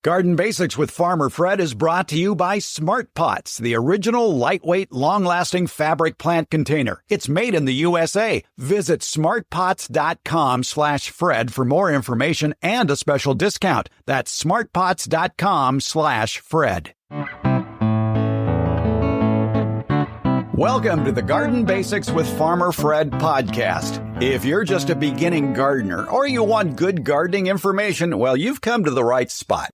Garden Basics with Farmer Fred is brought to you by Smart Pots, the original lightweight, long-lasting fabric plant container. It's made in the USA. Visit smartpots.com/Fred for more information and a special discount. That's smartpots.com/Fred. Welcome to the Garden Basics with Farmer Fred podcast. If you're just a beginning gardener or you want good gardening information, well, you've come to the right spot.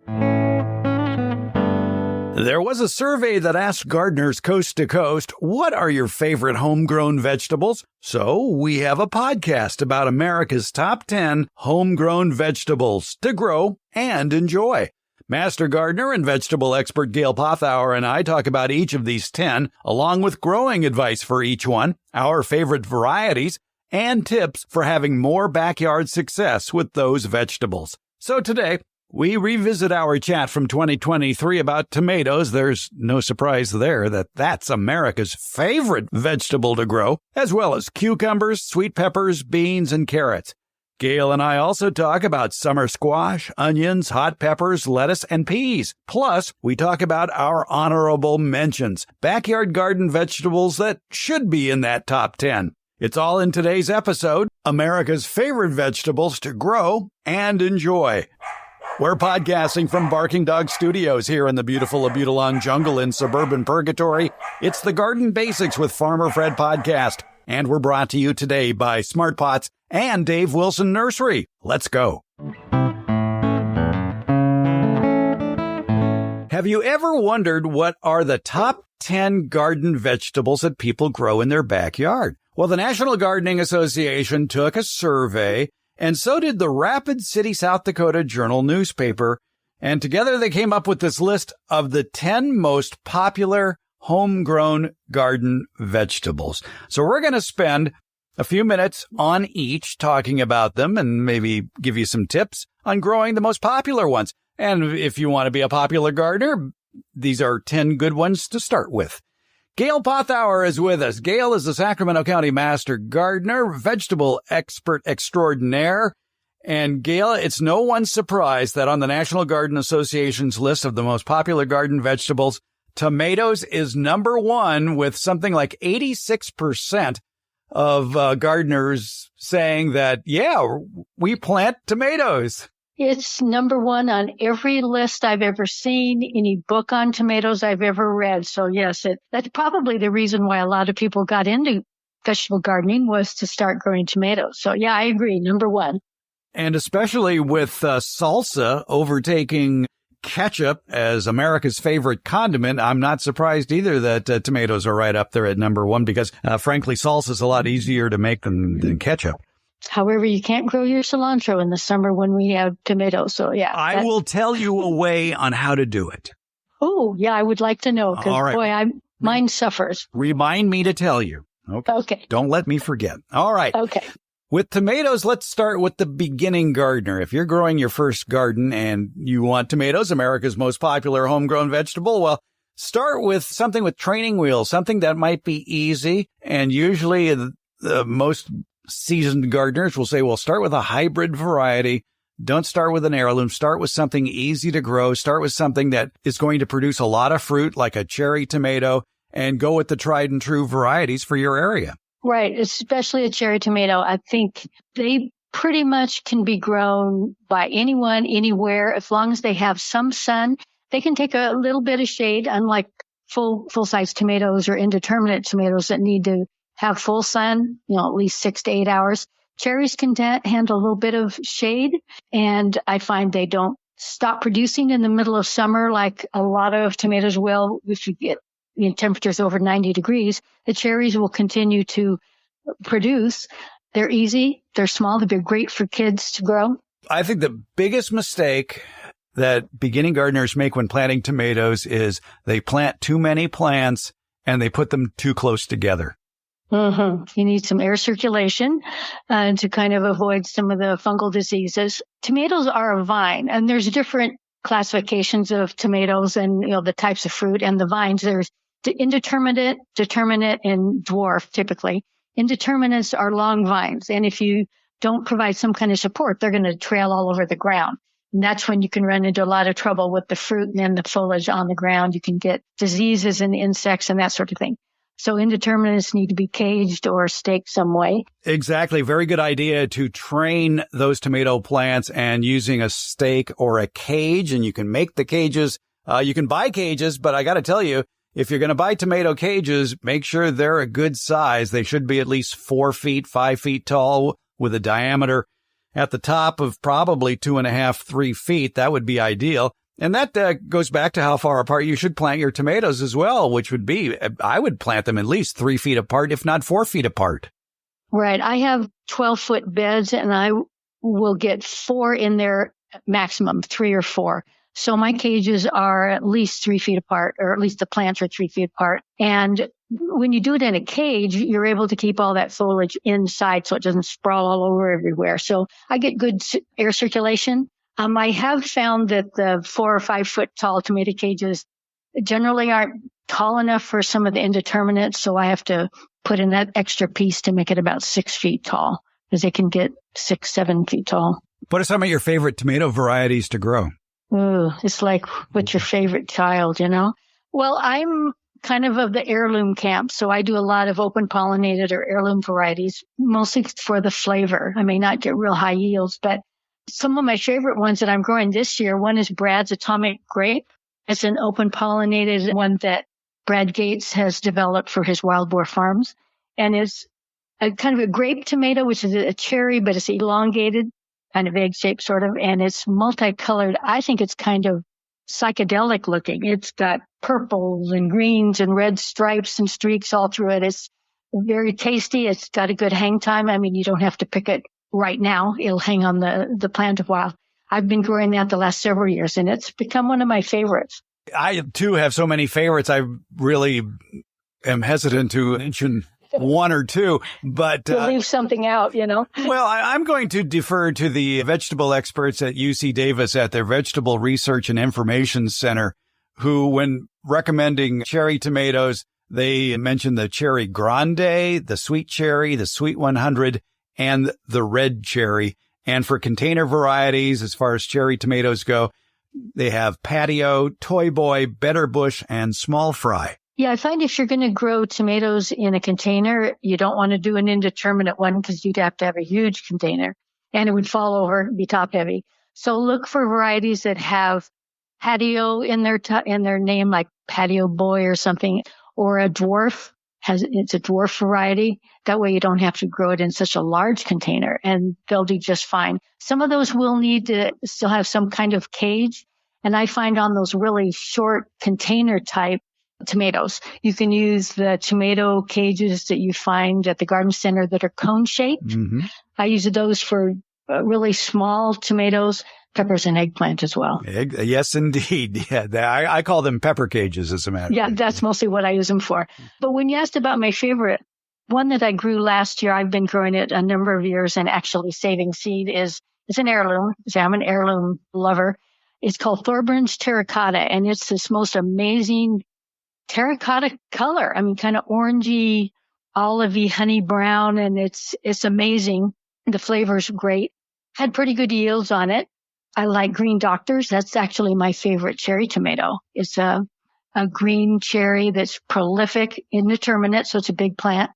There was a survey that asked gardeners coast to coast, what are your favorite homegrown vegetables? So we have a podcast about America's top 10 homegrown vegetables to grow and enjoy. Master gardener and vegetable expert Gail Pothour and I talk about each of these 10, along with growing advice for each one, our favorite varieties, and tips for having more backyard success with those vegetables. So today, we revisit our chat from 2023 about tomatoes. There's no surprise there that that's America's favorite vegetable to grow, as well as cucumbers, sweet peppers, beans, and carrots. Gail and I also talk about summer squash, onions, hot peppers, lettuce, and peas. Plus, we talk about our honorable mentions, backyard garden vegetables that should be in that top 10. It's all in today's episode, America's favorite vegetables to grow and enjoy. We're podcasting from Barking Dog Studios here in the beautiful Abutilon jungle in suburban Purgatory. It's the Garden Basics with Farmer Fred podcast, and we're brought to you today by Smart Pots and Dave Wilson Nursery. Let's go. Have you ever wondered what are the top 10 garden vegetables that people grow in their backyard? Well, the National Gardening Association took a survey, and so did the Rapid City, South Dakota Journal newspaper, and together they came up with this list of the 10 most popular homegrown garden vegetables. So we're going to spend a few minutes on each talking about them and maybe give you some tips on growing the most popular ones. And if you want to be a popular gardener, these are 10 good ones to start with. Gail Pothour is with us. Gail is the Sacramento County Master Gardener, vegetable expert extraordinaire. And Gail, it's no one's surprise that on the National Garden Association's list of the most popular garden vegetables, tomatoes is number one, with something like 86% of gardeners saying that, yeah, we plant tomatoes. It's number one on every list I've ever seen, any book on tomatoes I've ever read. So yes, that's probably the reason why a lot of people got into vegetable gardening was to start growing tomatoes. So yeah, I agree. Number one. And especially with salsa overtaking ketchup as America's favorite condiment, I'm not surprised either that tomatoes are right up there at number one because, frankly, salsa is a lot easier to make than ketchup. However, you can't grow your cilantro in the summer when we have tomatoes. So, yeah. I will tell you a way on how to do it. Oh, yeah, I would like to know because, right. Boy, mine suffers. Remind me to tell you. Okay. Don't let me forget. All right. Okay. With tomatoes, let's start with the beginning gardener. If you're growing your first garden and you want tomatoes, America's most popular homegrown vegetable, well, start with something with training wheels, something that might be easy. And usually the most seasoned gardeners will say, well, start with a hybrid variety. Don't start with an heirloom. Start with something easy to grow. Start with something that is going to produce a lot of fruit, like a cherry tomato, and go with the tried and true varieties for your area. Right, especially a cherry tomato. I think they pretty much can be grown by anyone, anywhere, as long as they have some sun. They can take a little bit of shade, unlike full-size tomatoes or indeterminate tomatoes that need to have full sun, at least 6 to 8 hours. Cherries can handle a little bit of shade, and I find they don't stop producing in the middle of summer like a lot of tomatoes will. If you get temperatures over 90 degrees, the cherries will continue to produce. They're easy. They're small. They're great for kids to grow. I think the biggest mistake that beginning gardeners make when planting tomatoes is they plant too many plants and they put them too close together. Mm-hmm. You need some air circulation to kind of avoid some of the fungal diseases. Tomatoes are a vine, and there's different classifications of tomatoes and the types of fruit and the vines. There's indeterminate, determinate, and dwarf typically. Indeterminates are long vines, and if you don't provide some kind of support, they're going to trail all over the ground. And that's when you can run into a lot of trouble with the fruit and then the foliage on the ground. You can get diseases and insects and that sort of thing. So indeterminates need to be caged or staked some way. Exactly. Very good idea to train those tomato plants and using a stake or a cage. And you can make the cages. You can buy cages, but I got to tell you, if you're going to buy tomato cages, make sure they're a good size. They should be at least 4 feet, 5 feet tall with a diameter at the top of probably 2.5, 3 feet. That would be ideal. And that goes back to how far apart you should plant your tomatoes as well, which would be, I would plant them at least 3 feet apart, if not 4 feet apart. Right. I have 12-foot beds and I will get 4 in there maximum, 3 or 4. So my cages are at least 3 feet apart, or at least the plants are 3 feet apart. And when you do it in a cage, you're able to keep all that foliage inside so it doesn't sprawl all over everywhere. So I get good air circulation. I have found that the 4 or 5 foot tall tomato cages generally aren't tall enough for some of the indeterminates. So I have to put in that extra piece to make it about 6 feet tall, because they can get 6, 7 feet tall. What are some of your favorite tomato varieties to grow? Ooh, it's like, what's your favorite child, you know? Well, I'm kind of the heirloom camp. So I do a lot of open pollinated or heirloom varieties, mostly for the flavor. I may not get real high yields, but some of my favorite ones that I'm growing this year, one is Brad's Atomic Grape. It's an open pollinated one that Brad Gates has developed for his wild boar farms. And it's a kind of a grape tomato, which is a cherry, but it's elongated, kind of egg shaped sort of, and it's multicolored. I think it's kind of psychedelic looking. It's got purples and greens and red stripes and streaks all through it. It's very tasty. It's got a good hang time. I mean, you don't have to pick it right now. It'll hang on the plant a while. I've been growing that the last several years, and it's become one of my favorites. I, too, have so many favorites. I really am hesitant to mention one or two, but to leave something out, you know. Well, I'm going to defer to the vegetable experts at UC Davis at their Vegetable Research and Information Center, who, when recommending cherry tomatoes, they mentioned the cherry grande, the sweet cherry, the sweet 100, and the red cherry. And for container varieties, as far as cherry tomatoes go, they have patio, toy boy, better bush, and small fry. Yeah, I find if you're going to grow tomatoes in a container, you don't want to do an indeterminate one because you'd have to have a huge container and it would fall over and be top heavy. So look for varieties that have patio in their name, like patio boy or something, or a dwarf. It's a dwarf variety. That way you don't have to grow it in such a large container and they'll do just fine. Some of those will need to still have some kind of cage. And I find on those really short container type tomatoes, you can use the tomato cages that you find at the garden center that are cone shaped. Mm-hmm. I use those for really small tomatoes, peppers, and eggplant as well. Yes, indeed. Yeah, I call them pepper cages, as a matter of fact. Yeah, that's mostly what I use them for. But when you asked about my favorite, one that I grew last year, I've been growing it a number of years and actually saving seed, it's an heirloom. I'm an heirloom lover. It's called Thorburns Terracotta, and it's this most amazing terracotta color. I mean, kind of orangey, olivey, honey brown, and it's amazing. The flavor's great. Had pretty good yields on it. I like green doctors. That's actually my favorite cherry tomato. It's a green cherry that's prolific, indeterminate, so it's a big plant.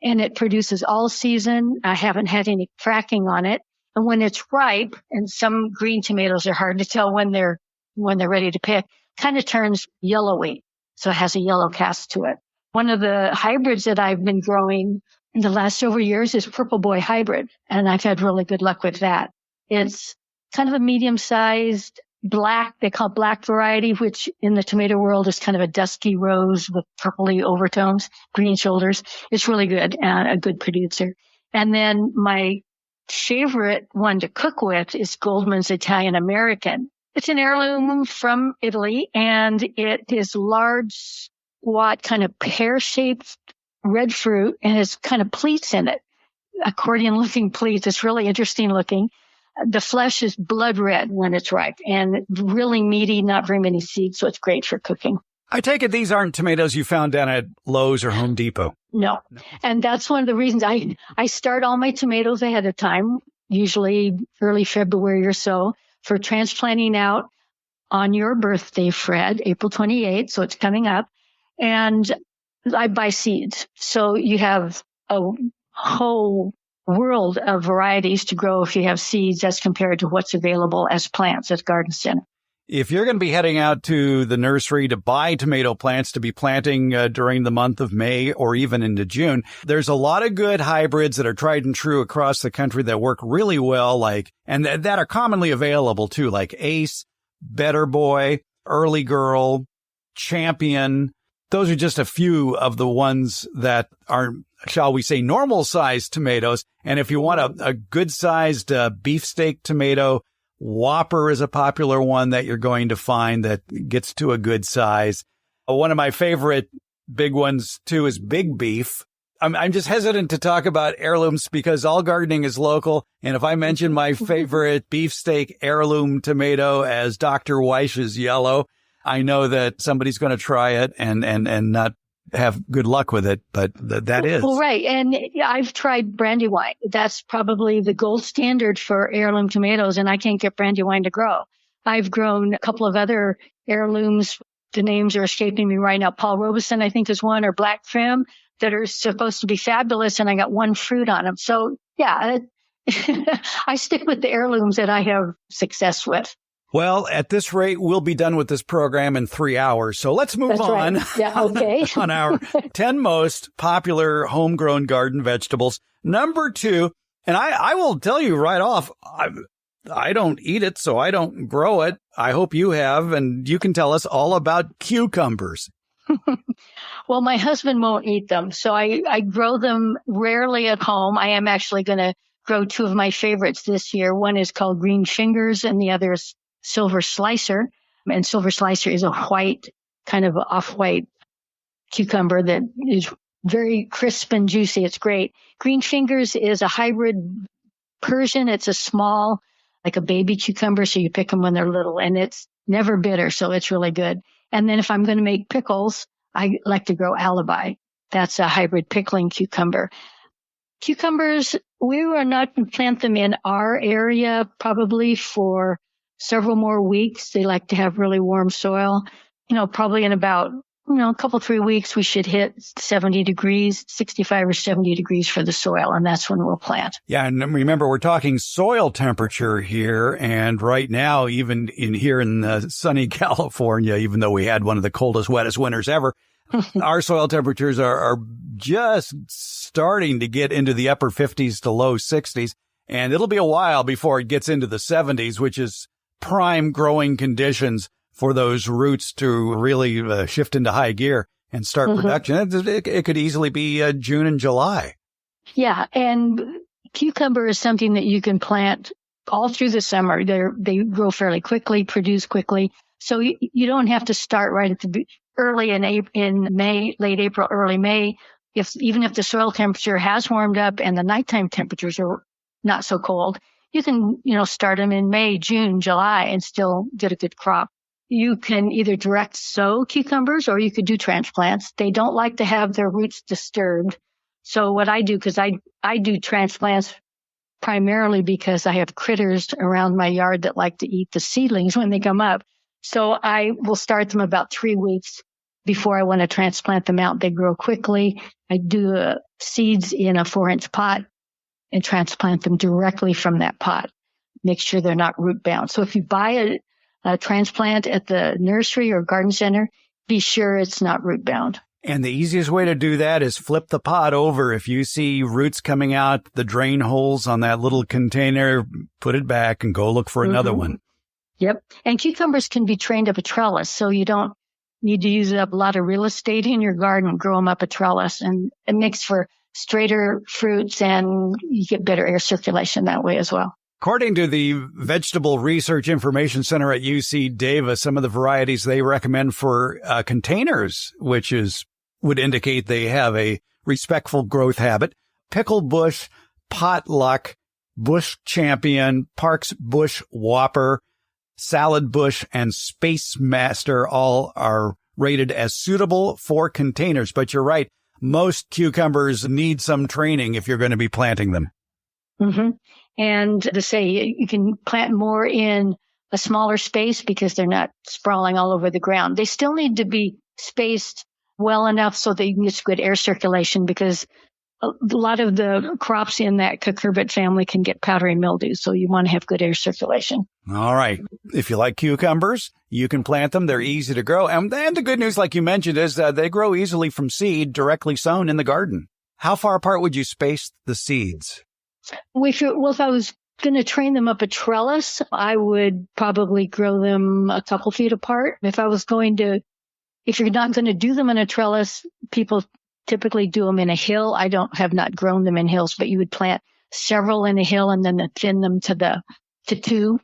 And it produces all season. I haven't had any cracking on it. And when it's ripe, and some green tomatoes are hard to tell when they're ready to pick, kind of turns yellowy. So it has a yellow cast to it. One of the hybrids that I've been growing in the last several years is Purple Boy hybrid. And I've had really good luck with that. It's kind of a medium-sized black, they call it black variety, which in the tomato world is kind of a dusky rose with purpley overtones, green shoulders. It's really good, a good producer. And then my favorite one to cook with is Goldman's Italian American. It's an heirloom from Italy, and it is large, squat, kind of pear-shaped red fruit, and it's kind of pleats in it, accordion-looking pleats. It's really interesting looking. The flesh is blood red when it's ripe and really meaty, not very many seeds, so it's great for cooking. I take it these aren't tomatoes you found down at Lowe's or Home Depot. No. And that's one of the reasons I start all my tomatoes ahead of time, usually early February or so, for transplanting out on your birthday, Fred, April 28th. So it's coming up. And I buy seeds. So you have a whole world of varieties to grow if you have seeds as compared to what's available as plants at Garden Center. If you're going to be heading out to the nursery to buy tomato plants to be planting during the month of May or even into June, there's a lot of good hybrids that are tried and true across the country that work really well, and that are commonly available too, like Ace, Better Boy, Early Girl, Champion. Those are just a few of the ones that are, shall we say, normal-sized tomatoes. And if you want a good-sized beefsteak tomato, Whopper is a popular one that you're going to find that gets to a good size. One of my favorite big ones, too, is Big Beef. I'm just hesitant to talk about heirlooms because all gardening is local. And if I mention my favorite beefsteak heirloom tomato as Dr. Weish's yellow, I know that somebody's going to try it and not have good luck with it, but that is. Well, right. And I've tried Brandywine. That's probably the gold standard for heirloom tomatoes, and I can't get Brandywine to grow. I've grown a couple of other heirlooms. The names are escaping me right now. Paul Robeson, I think, is one, or Black Trim, that are supposed to be fabulous, and I got one fruit on them. So, yeah, I stick with the heirlooms that I have success with. Well, at this rate, we'll be done with this program in 3 hours. So let's move on. Right. Yeah, okay. on our 10 most popular homegrown garden vegetables. Number 2, and I will tell you right off, I don't eat it, so I don't grow it. I hope you have, and you can tell us all about cucumbers. Well, my husband won't eat them, so I grow them rarely at home. I am actually going to grow 2 of my favorites this year. One is called Green Fingers, and the other is Silver Slicer. And Silver Slicer is a white, kind of off-white cucumber that is very crisp and juicy. It's great. Green Fingers is a hybrid Persian. It's a small, like a baby cucumber, so you pick them when they're little, and it's never bitter, so it's really good. And then if I'm going to make pickles, I like to grow Alibi. That's a hybrid pickling cucumber. Cucumbers, we are not going to plant them in our area probably for several more weeks. They like to have really warm soil. Probably in about, a couple, 3 weeks, we should hit 70 degrees, 65 or 70 degrees for the soil, and that's when we'll plant. Yeah, and remember, we're talking soil temperature here, and right now, even here in sunny California, even though we had one of the coldest, wettest winters ever, our soil temperatures are just starting to get into the upper 50s to low 60s, and it'll be a while before it gets into the 70s, which is prime growing conditions for those roots to really shift into high gear and start production. It could easily be June and July. Yeah, and cucumber is something that you can plant all through the summer. They grow fairly quickly, produce quickly, so you don't have to start right at the early in May, late April, early May. Even if the soil temperature has warmed up and the nighttime temperatures are not so cold, you can, start them in May, June, July and still get a good crop. You can either direct sow cucumbers or you could do transplants. They don't like to have their roots disturbed. So what I do, because I do transplants primarily because I have critters around my yard that like to eat the seedlings when they come up. So I will start them about 3 weeks before I want to transplant them out. They grow quickly. I do seeds in a 4-inch pot and transplant them directly from that pot. Make sure they're not root bound. So if you buy a transplant at the nursery or garden center, be sure it's not root bound. And the easiest way to do that is flip the pot over. If you see roots coming out the drain holes on that little container, put it back and go look for another one. Yep. And cucumbers can be trained up a trellis, so you don't need to use up a lot of real estate in your garden. Grow them up a trellis, and it makes for straighter fruits, and you get better air circulation that way as well. According to the Vegetable Research Information Center at UC Davis, some of the varieties they recommend for containers, which would indicate they have a respectful growth habit: Pickle Bush, Potluck, Bush Champion, Parks Bush Whopper, Salad Bush, and Space Master all are rated as suitable for containers. But you're right, most cucumbers need some training if you're going to be planting them. And to say you can plant more in a smaller space because they're not sprawling all over the ground. They still need to be spaced well enough so that you can get good air circulation, because a lot of the crops in that cucurbit family can get powdery mildew. So you want to have good air circulation. All right. If you like cucumbers, you can plant them. They're easy to grow. And the good news, like you mentioned, is they grow easily from seed directly sown in the garden. How far apart would you space the seeds? If I was going to train them up a trellis, I would probably grow them a couple feet apart. If you're not going to do them in a trellis, people typically do them in a hill. I have not grown them in hills, but you would plant several in a hill and then thin them to two.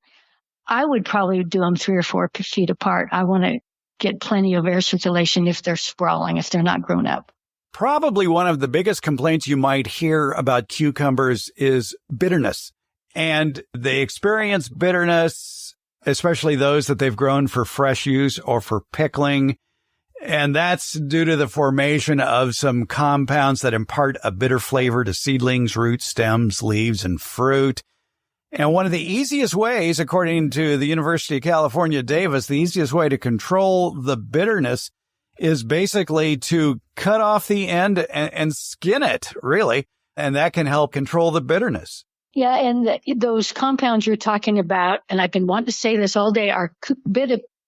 I would probably do them 3 or 4 feet apart. I want to get plenty of air circulation if they're sprawling, if they're not grown up. Probably one of the biggest complaints you might hear about cucumbers is bitterness. And they experience bitterness, especially those that they've grown for fresh use or for pickling. And that's due to the formation of some compounds that impart a bitter flavor to seedlings, roots, stems, leaves, and fruit. And one of the easiest ways, according to the University of California, Davis, the easiest way to control the bitterness is basically to cut off the end and skin it, really. And that can help control the bitterness. Yeah, and those compounds you're talking about, and I've been wanting to say this all day, are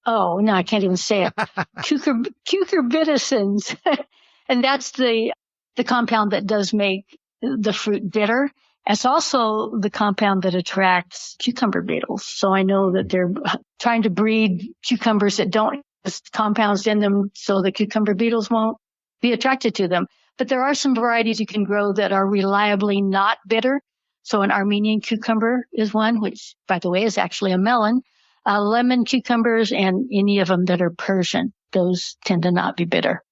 I can't even say it. Cucurbitacins. And that's the compound that does make the fruit bitter. It's also the compound that attracts cucumber beetles. So I know that they're trying to breed cucumbers that don't have compounds in them so the cucumber beetles won't be attracted to them. But there are some varieties you can grow that are reliably not bitter. So an Armenian cucumber is one, which, by the way, is actually a melon. Lemon cucumbers and any of them that are Persian, those tend to not be bitter.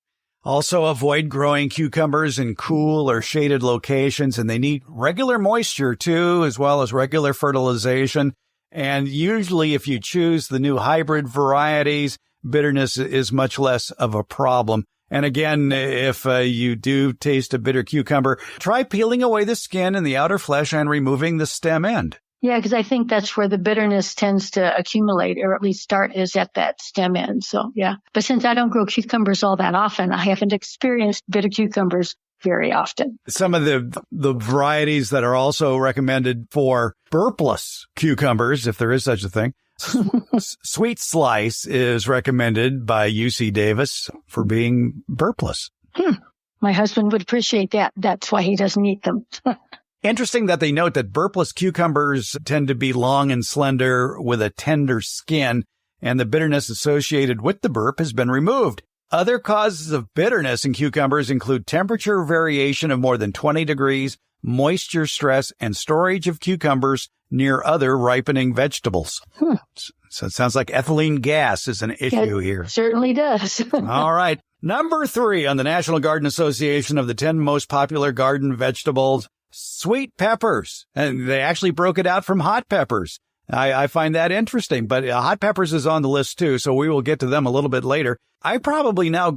Also, avoid growing cucumbers in cool or shaded locations, and they need regular moisture too, as well as regular fertilization. And usually if you choose the new hybrid varieties, bitterness is much less of a problem. And again, if you do taste a bitter cucumber, try peeling away the skin and the outer flesh and removing the stem end. Yeah, because I think that's where the bitterness tends to accumulate, or at least start, is at that stem end. So, yeah. But since I don't grow cucumbers all that often, I haven't experienced bitter cucumbers very often. Some of the varieties that are also recommended for burpless cucumbers, if there is such a thing. Sweet Slice is recommended by UC Davis for being burpless. My husband would appreciate that. That's why he doesn't eat them. Interesting that they note that burpless cucumbers tend to be long and slender with a tender skin, and the bitterness associated with the burp has been removed. Other causes of bitterness in cucumbers include temperature variation of more than 20 degrees, moisture stress, and storage of cucumbers near other ripening vegetables. So it sounds like ethylene gas is an issue here. Certainly does. All right. Number 3 on the National Garden Association of the 10 most popular garden vegetables, sweet peppers. And they actually broke it out from hot peppers. I find that interesting, but hot peppers is on the list too, so we will get to them a little bit later. I probably now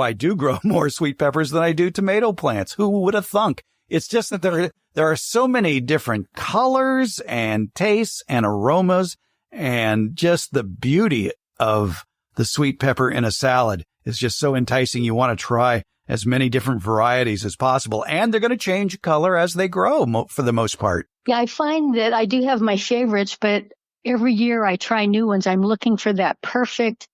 I do grow more sweet peppers than I do tomato plants. Who would have thunk? It's just that there are so many different colors and tastes and aromas, and just the beauty of the sweet pepper in a salad is just so enticing. You want to try as many different varieties as possible, and they're going to change color as they grow for the most part. Yeah, I find that I do have my favorites, but every year I try new ones. I'm looking for that perfect,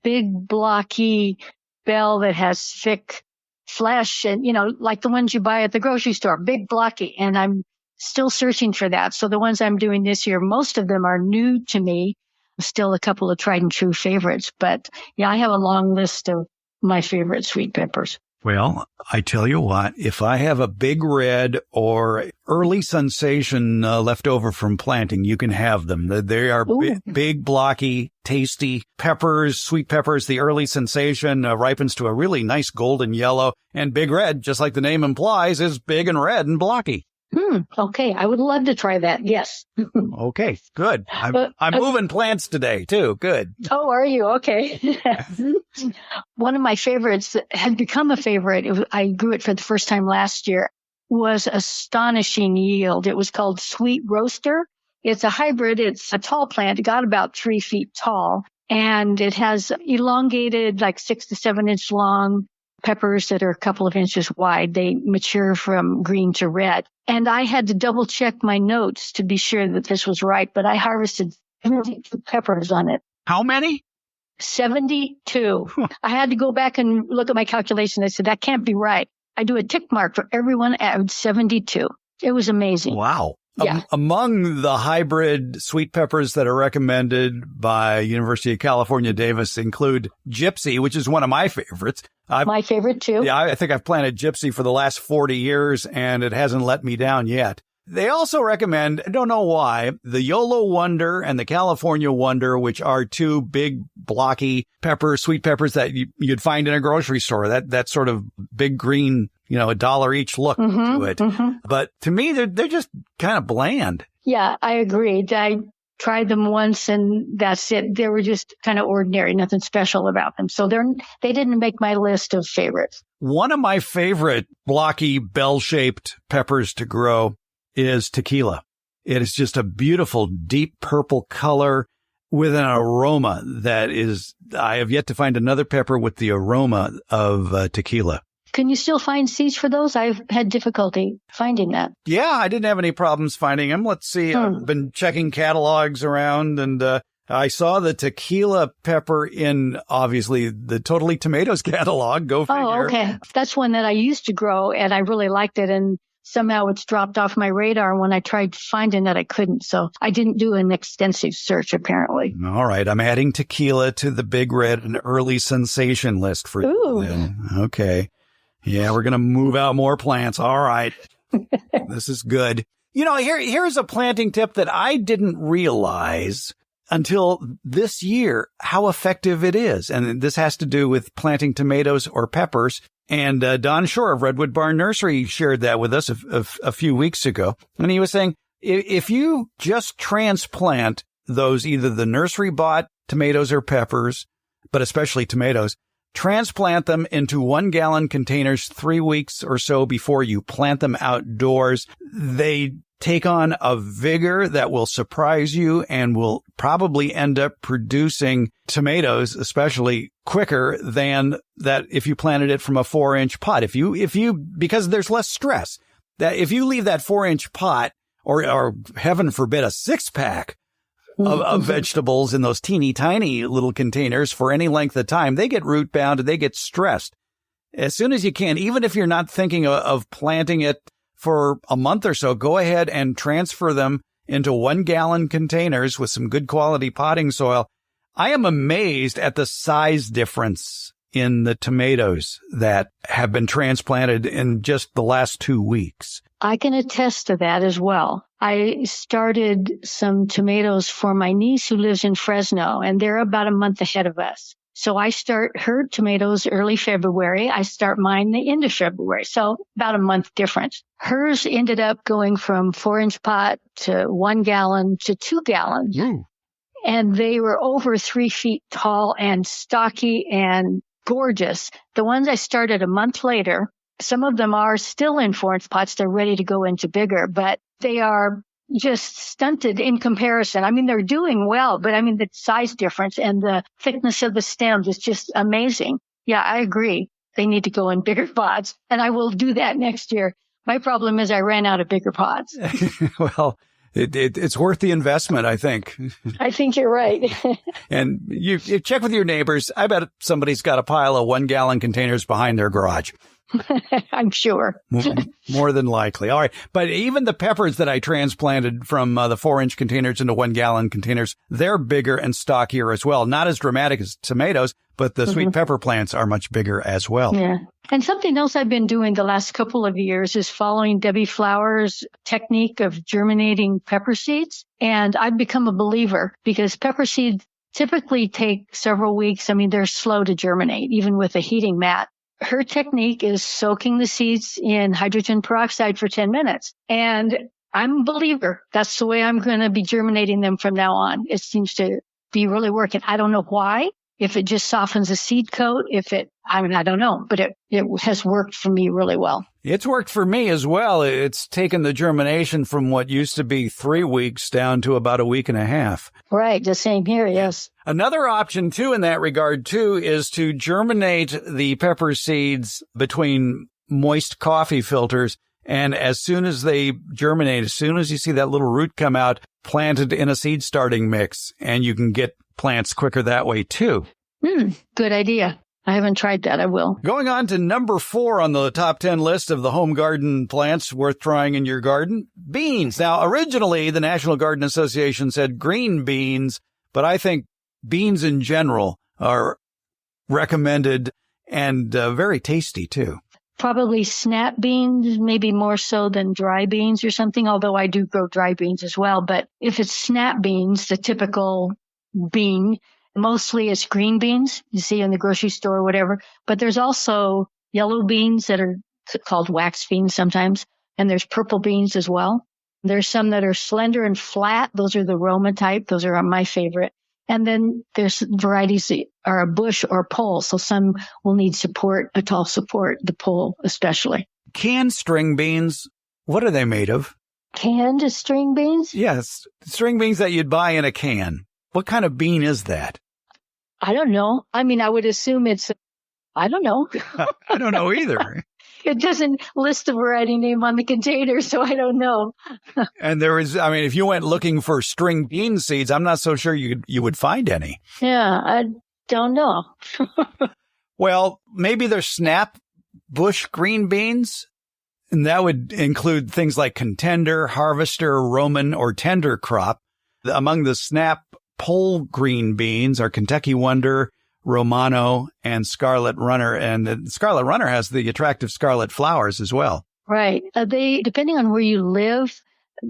big, blocky bell that has thick flesh and, like the ones you buy at the grocery store, big, blocky. And I'm still searching for that. So the ones I'm doing this year, most of them are new to me. Still a couple of tried and true favorites. But yeah, I have a long list of my favorite sweet peppers. Well, I tell you what, if I have a big red or early sensation left over from planting, you can have them. They are big, blocky, tasty peppers, sweet peppers. The early sensation ripens to a really nice golden yellow, and big red, just like the name implies, is big and red and blocky. Okay. I would love to try that. Yes. Okay. Good. I'm moving plants today too. Good. Oh, are you? Okay. One of my favorites that had become a favorite, I grew it for the first time last year, was astonishing yield. It was called Sweet Roaster. It's a hybrid. It's a tall plant. It got about 3 feet tall, and it has elongated, like 6 to 7 inch long peppers that are a couple of inches wide. They mature from green to red. And I had to double check my notes to be sure that this was right, but I harvested 72 peppers on it. How many? 72. I had to go back and look at my calculation. I said, that can't be right. I do a tick mark for everyone at 72. It was amazing. Wow. Yeah. Among the hybrid sweet peppers that are recommended by University of California, Davis include Gypsy, which is one of my favorites. My favorite too. Yeah, I think I've planted Gypsy for the last 40 years and it hasn't let me down yet. They also recommend, I don't know why, the Yolo Wonder and the California Wonder, which are two big blocky peppers, sweet peppers that you'd find in a grocery store. That sort of big green, $1 each look to it. But to me, they're just kind of bland. Yeah, I agreed. I tried them once and that's it. They were just kind of ordinary, nothing special about them. So they didn't make my list of favorites. One of my favorite blocky bell-shaped peppers to grow is tequila. It is just a beautiful deep purple color with an aroma that is, I have yet to find another pepper with the aroma of tequila. Can you still find seeds for those? I've had difficulty finding that. Yeah, I didn't have any problems finding them. Let's see. I've been checking catalogs around and I saw the tequila pepper in, obviously, the Totally Tomatoes catalog. Go figure. Oh, okay. That's one that I used to grow and I really liked it. And somehow it's dropped off my radar. When I tried finding it, I couldn't. So I didn't do an extensive search, apparently. All right. I'm adding tequila to the Big Red and Early Sensation list for you then. Okay. Yeah, we're going to move out more plants. All right. This is good. Here's a planting tip that I didn't realize until this year how effective it is. And this has to do with planting tomatoes or peppers. And Don Shore of Redwood Barn Nursery shared that with us a few weeks ago. And he was saying, if you just transplant those, either the nursery bought tomatoes or peppers, but especially tomatoes, transplant them into 1 gallon containers 3 weeks or so before you plant them outdoors. They take on a vigor that will surprise you and will probably end up producing tomatoes, especially quicker than that if you planted it from a 4-inch pot. Because there's less stress. That if you leave that 4-inch pot or heaven forbid a 6-pack of vegetables in those teeny tiny little containers for any length of time, they get root bound and they get stressed. As soon as you can, even if you're not thinking of planting it for a month or so, go ahead and transfer them into 1 gallon containers with some good quality potting soil. I am amazed at the size difference in the tomatoes that have been transplanted in just the last 2 weeks. I can attest to that as well. I started some tomatoes for my niece who lives in Fresno, and they're about a month ahead of us. So I start her tomatoes early February. I start mine the end of February. So about a month difference. Hers ended up going from 4-inch pot to 1 gallon to 2 gallons. And they were over 3 feet tall and stocky and gorgeous. The ones I started a month later, some of them are still in 4-inch pots. They're ready to go into bigger, but they are just stunted in comparison. I mean, they're doing well, but I mean, the size difference and the thickness of the stems is just amazing. Yeah, I agree. They need to go in bigger pots, and I will do that next year. My problem is I ran out of bigger pots. Well, it's worth the investment, I think. I think you're right. And you check with your neighbors. I bet somebody's got a pile of 1 gallon containers behind their garage. I'm sure. More than likely. All right. But even the peppers that I transplanted from the 4-inch containers into 1 gallon containers, they're bigger and stockier as well. Not as dramatic as tomatoes, but the sweet pepper plants are much bigger as well. Yeah. And something else I've been doing the last couple of years is following Debbie Flower's technique of germinating pepper seeds. And I've become a believer because pepper seeds typically take several weeks. I mean, they're slow to germinate, even with a heating mat. Her technique is soaking the seeds in hydrogen peroxide for 10 minutes. And I'm a believer. That's the way I'm going to be germinating them from now on. It seems to be really working. I don't know why. If it just softens the seed coat, if it I mean, I don't know, but it has worked for me really well. It's worked for me as well. It's taken the germination from what used to be 3 weeks down to about a week and a half. Right. The same here. Yes. Another option, too, in that regard, too, is to germinate the pepper seeds between moist coffee filters. And as soon as they germinate, as soon as you see that little root come out, plant it in a seed starting mix, and you can get plants quicker that way, too. Good idea. I haven't tried that. I will. Going on to number 4 on the top 10 list of the home garden plants worth trying in your garden, beans. Now, originally, the National Garden Association said green beans, but I think beans in general are recommended and very tasty, too. Probably snap beans, maybe more so than dry beans or something, although I do grow dry beans as well. But if it's snap beans, the typical bean, mostly it's green beans you see in the grocery store or whatever. But there's also yellow beans that are called wax beans sometimes. And there's purple beans as well. There's some that are slender and flat. Those are the Roma type. Those are my favorite. And then there's varieties that are a bush or pole. So some will need support, a tall support, the pole especially. Canned string beans, what are they made of? Canned string beans? Yes, string beans that you'd buy in a can. What kind of bean is that? I don't know. I mean, I would assume I don't know. I don't know either. It doesn't list the variety name on the container, so I don't know. And if you went looking for string bean seeds, I'm not so sure you would find any. Yeah, I don't know. Well, maybe they're snap bush green beans, and that would include things like contender, harvester, Roman, or tender crop. Among the snap pole green beans are Kentucky Wonder, Romano, and Scarlet Runner. And the Scarlet Runner has the attractive scarlet flowers as well. Right. Depending on where you live,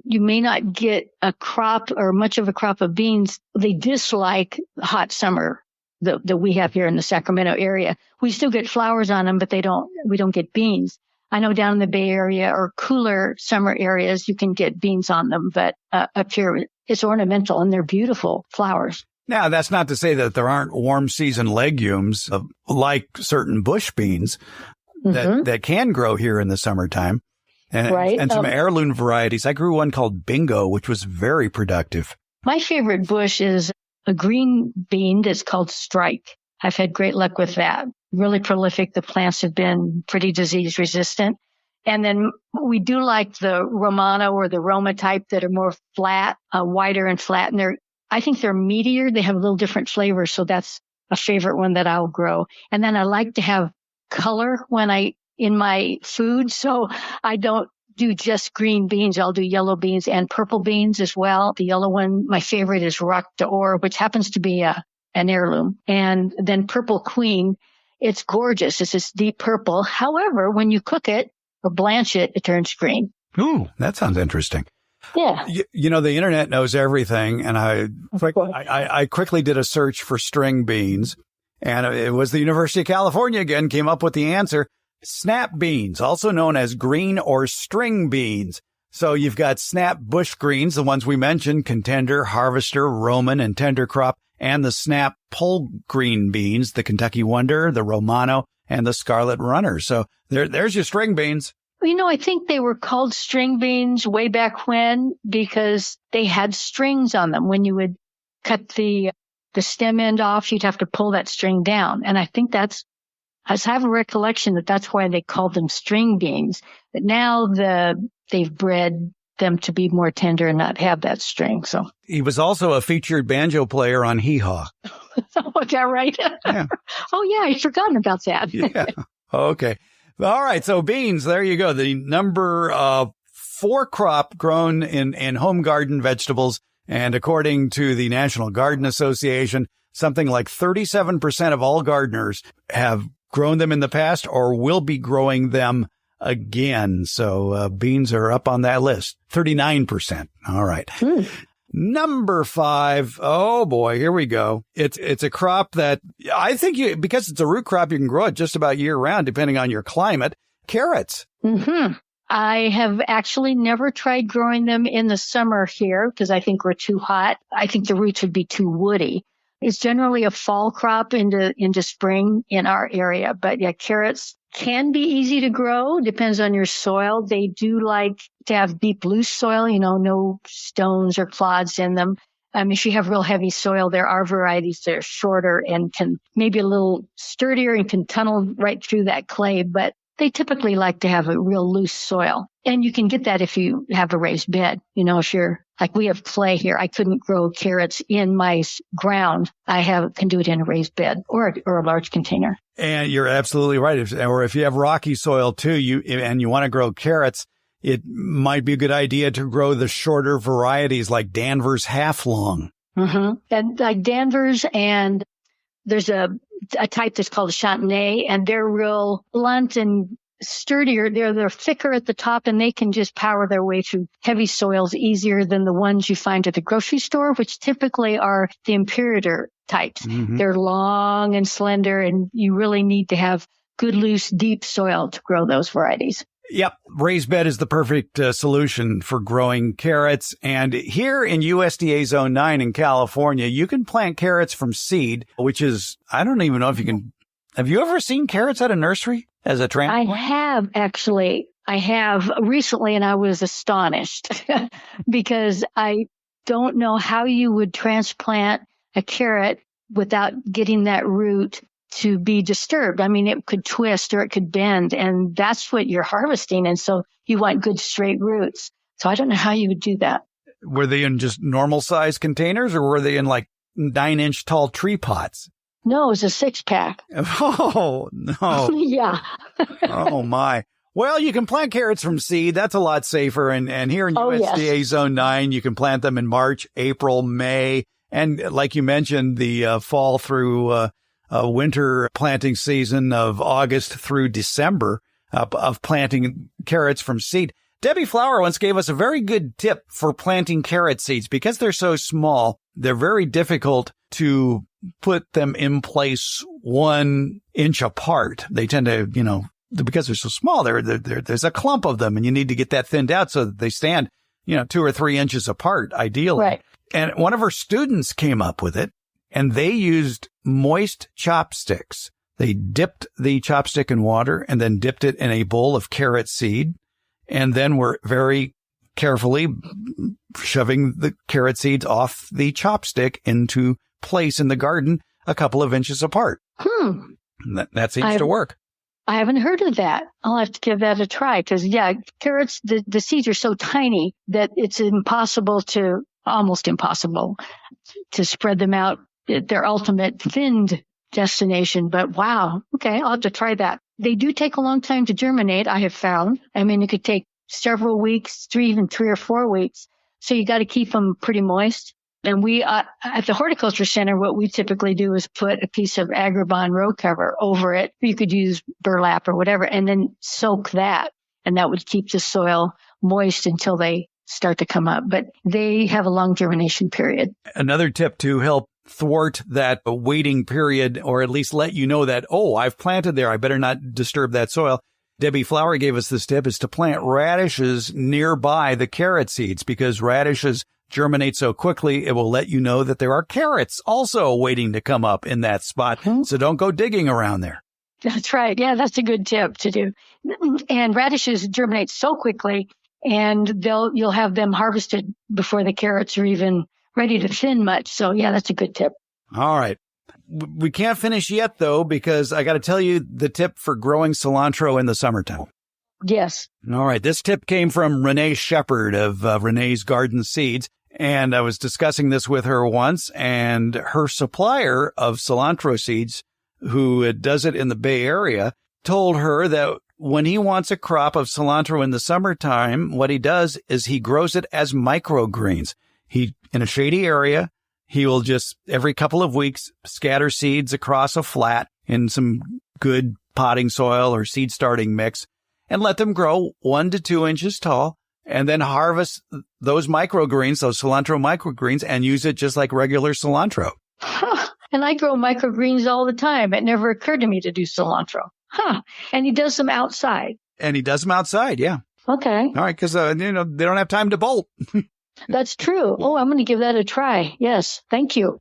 you may not get a crop or much of a crop of beans. They dislike hot summer that we have here in the Sacramento area. We still get flowers on them, but we don't get beans. I know down in the Bay Area or cooler summer areas, you can get beans on them, but up here it's ornamental and they're beautiful flowers. Now, that's not to say that there aren't warm season legumes like certain bush beans that can grow here in the summertime. And some heirloom varieties. I grew one called Bingo, which was very productive. My favorite bush is a green bean that's called Strike. I've had great luck with that. Really prolific. The plants have been pretty disease resistant. And then we do like the Romano or the Roma type that are more flat, wider and flat. And I think they're meatier. They have a little different flavor. So that's a favorite one that I'll grow. And then I like to have color in my food. So I don't do just green beans. I'll do yellow beans and purple beans as well. The yellow one, my favorite is Rock d'Or, which happens to be an heirloom. And then Purple Queen, it's gorgeous. It's this deep purple. However, when you cook it or blanch it, it turns green. Ooh, that sounds interesting. Yeah. The internet knows everything. And I quickly did a search for string beans, and it was the University of California again came up with the answer. Snap beans, also known as green or string beans. So you've got snap bush greens, the ones we mentioned, Contender, Harvester, Roman, and Tender Crop, and the snap pole green beans, the Kentucky Wonder, the Romano, and the Scarlet Runner. So there's your string beans. I think they were called string beans way back when because they had strings on them. When you would cut the stem end off, you'd have to pull that string down. And I think I have a recollection that's why they called them string beans. But now they've bred them to be more tender and not have that string. So he was also a featured banjo player on Hee Haw. Oh, is that right? Yeah. Oh, yeah. I'd forgotten about that. Yeah. Okay. All right. So beans, there you go. The number 4 crop grown in home garden vegetables. And according to the National Garden Association, something like 37% of all gardeners have grown them in the past or will be growing them again. So beans are up on that list. 39%. All right. Number 5. Oh boy, here we go. It's a crop that I think because it's a root crop, you can grow it just about year round, depending on your climate. Carrots. Mm-hmm. I have actually never tried growing them in the summer here because I think we're too hot. I think the roots would be too woody. It's generally a fall crop into spring in our area. But yeah, carrots can be easy to grow. Depends on your soil. They do like to have deep, loose soil, no stones or clods in them. If you have real heavy soil, there are varieties that are shorter and can maybe a little sturdier and can tunnel right through that clay, but they typically like to have a real loose soil. And you can get that if you have a raised bed. If you're like we have clay here, I couldn't grow carrots in my ground. Can do it in a raised bed or a large container. And you're absolutely right. If you have rocky soil too, and you want to grow carrots, it might be a good idea to grow the shorter varieties like Danvers half long. Mm-hmm. And like Danvers, and there's a type that's called a Chantenay, and they're real blunt and sturdier. They're thicker at the top, and they can just power their way through heavy soils easier than the ones you find at the grocery store, which typically are the Imperator types. Mm-hmm. They're long and slender, and you really need to have good, loose, deep soil to grow those varieties. Yep. Raised bed is the perfect solution for growing carrots. And here in USDA Zone 9 in California, you can plant carrots from seed, which is, I don't even know if you can. Have you ever seen carrots at a nursery as a transplant? I have, actually. I have recently, and I was astonished because I don't know how you would transplant a carrot without getting that root to be disturbed. I mean, it could twist or it could bend, and that's what you're harvesting. And so you want good straight roots. So I don't know how you would do that. Were they in just normal size containers, or were they in like 9-inch tall tree pots? No, it was a 6-pack. Oh, no. Yeah. Oh, my. Well, you can plant carrots from seed. That's a lot safer. And here in USDA Zone 9, you can plant them in March, April, May. And like you mentioned, the fall through winter planting season of August through December of planting carrots from seed. Debbie Flower once gave us a very good tip for planting carrot seeds. Because they're so small, they're very difficult to put them in place 1 inch apart. They tend to, because they're so small, there's a clump of them, and you need to get that thinned out so that they stand, 2 or 3 inches apart, ideally. Right. And one of her students came up with it, and they used moist chopsticks. They dipped the chopstick in water and then dipped it in a bowl of carrot seed, and then were very carefully shoving the carrot seeds off the chopstick into place in the garden a couple of inches apart. That seems to work. I haven't heard of that. I'll have to give that a try because, carrots, the seeds are so tiny that it's almost impossible to spread them out at their ultimate thinned destination. But wow. Okay. I'll have to try that. They do take a long time to germinate, I have found. I mean, it could take several weeks, even 3 or 4 weeks. So you got to keep them pretty moist. And we, at the horticulture center, what we typically do is put a piece of Agribon row cover over it. You could use burlap or whatever, and then soak that. And that would keep the soil moist until they start to come up. But they have a long germination period. Another tip to help thwart that waiting period, or at least let you know that, I've planted there, I better not disturb that soil. Debbie Flower gave us this tip, is to plant radishes nearby the carrot seeds, because radishes germinate so quickly, it will let you know that there are carrots also waiting to come up in that spot. Mm-hmm. So don't go digging around there. That's right. Yeah, that's a good tip to do. And radishes germinate so quickly, and you'll have them harvested before the carrots are even ready to thin much. So yeah, that's a good tip. All right. We can't finish yet, though, because I got to tell you the tip for growing cilantro in the summertime. Yes. All right. This tip came from Renee Shepard of Renee's Garden Seeds. And I was discussing this with her once, and her supplier of cilantro seeds, who does it in the Bay Area, told her that when he wants a crop of cilantro in the summertime, what he does is he grows it as microgreens. In a shady area, he will just every couple of weeks scatter seeds across a flat in some good potting soil or seed starting mix and let them grow 1 to 2 inches tall. And then harvest those microgreens, those cilantro microgreens, and use it just like regular cilantro. And I grow microgreens all the time. It never occurred to me to do cilantro. And he does them outside. Yeah. Okay. All right, because, they don't have time to bolt. That's true. I'm going to give that a try. Yes. Thank you.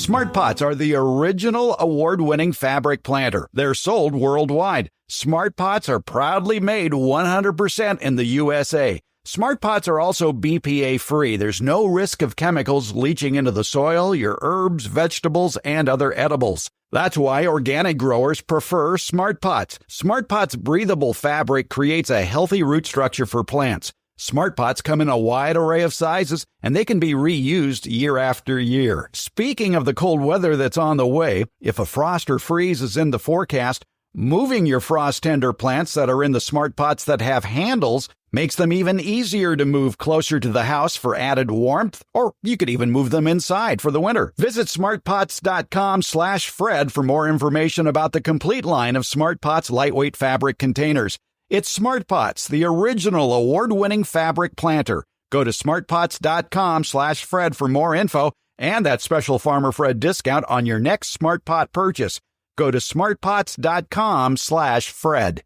Smart Pots are the original award-winning fabric planter. They're sold worldwide. Smart Pots are proudly made 100% in the USA. Smart Pots are also BPA-free. There's no risk of chemicals leaching into the soil, your herbs, vegetables, and other edibles. That's why organic growers prefer Smart Pots. Smart Pots' breathable fabric creates a healthy root structure for plants. Smart Pots come in a wide array of sizes, and they can be reused year after year. Speaking of the cold weather that's on the way, if a frost or freeze is in the forecast, moving your frost-tender plants that are in the Smart Pots that have handles makes them even easier to move closer to the house for added warmth, or you could even move them inside for the winter. Visit smartpots.com/Fred for more information about the complete line of Smart Pots lightweight fabric containers. It's Smart Pots, the original award-winning fabric planter. Go to smartpots.com/Fred for more info and that special Farmer Fred discount on your next Smart Pot purchase. Go to smartpots.com/Fred.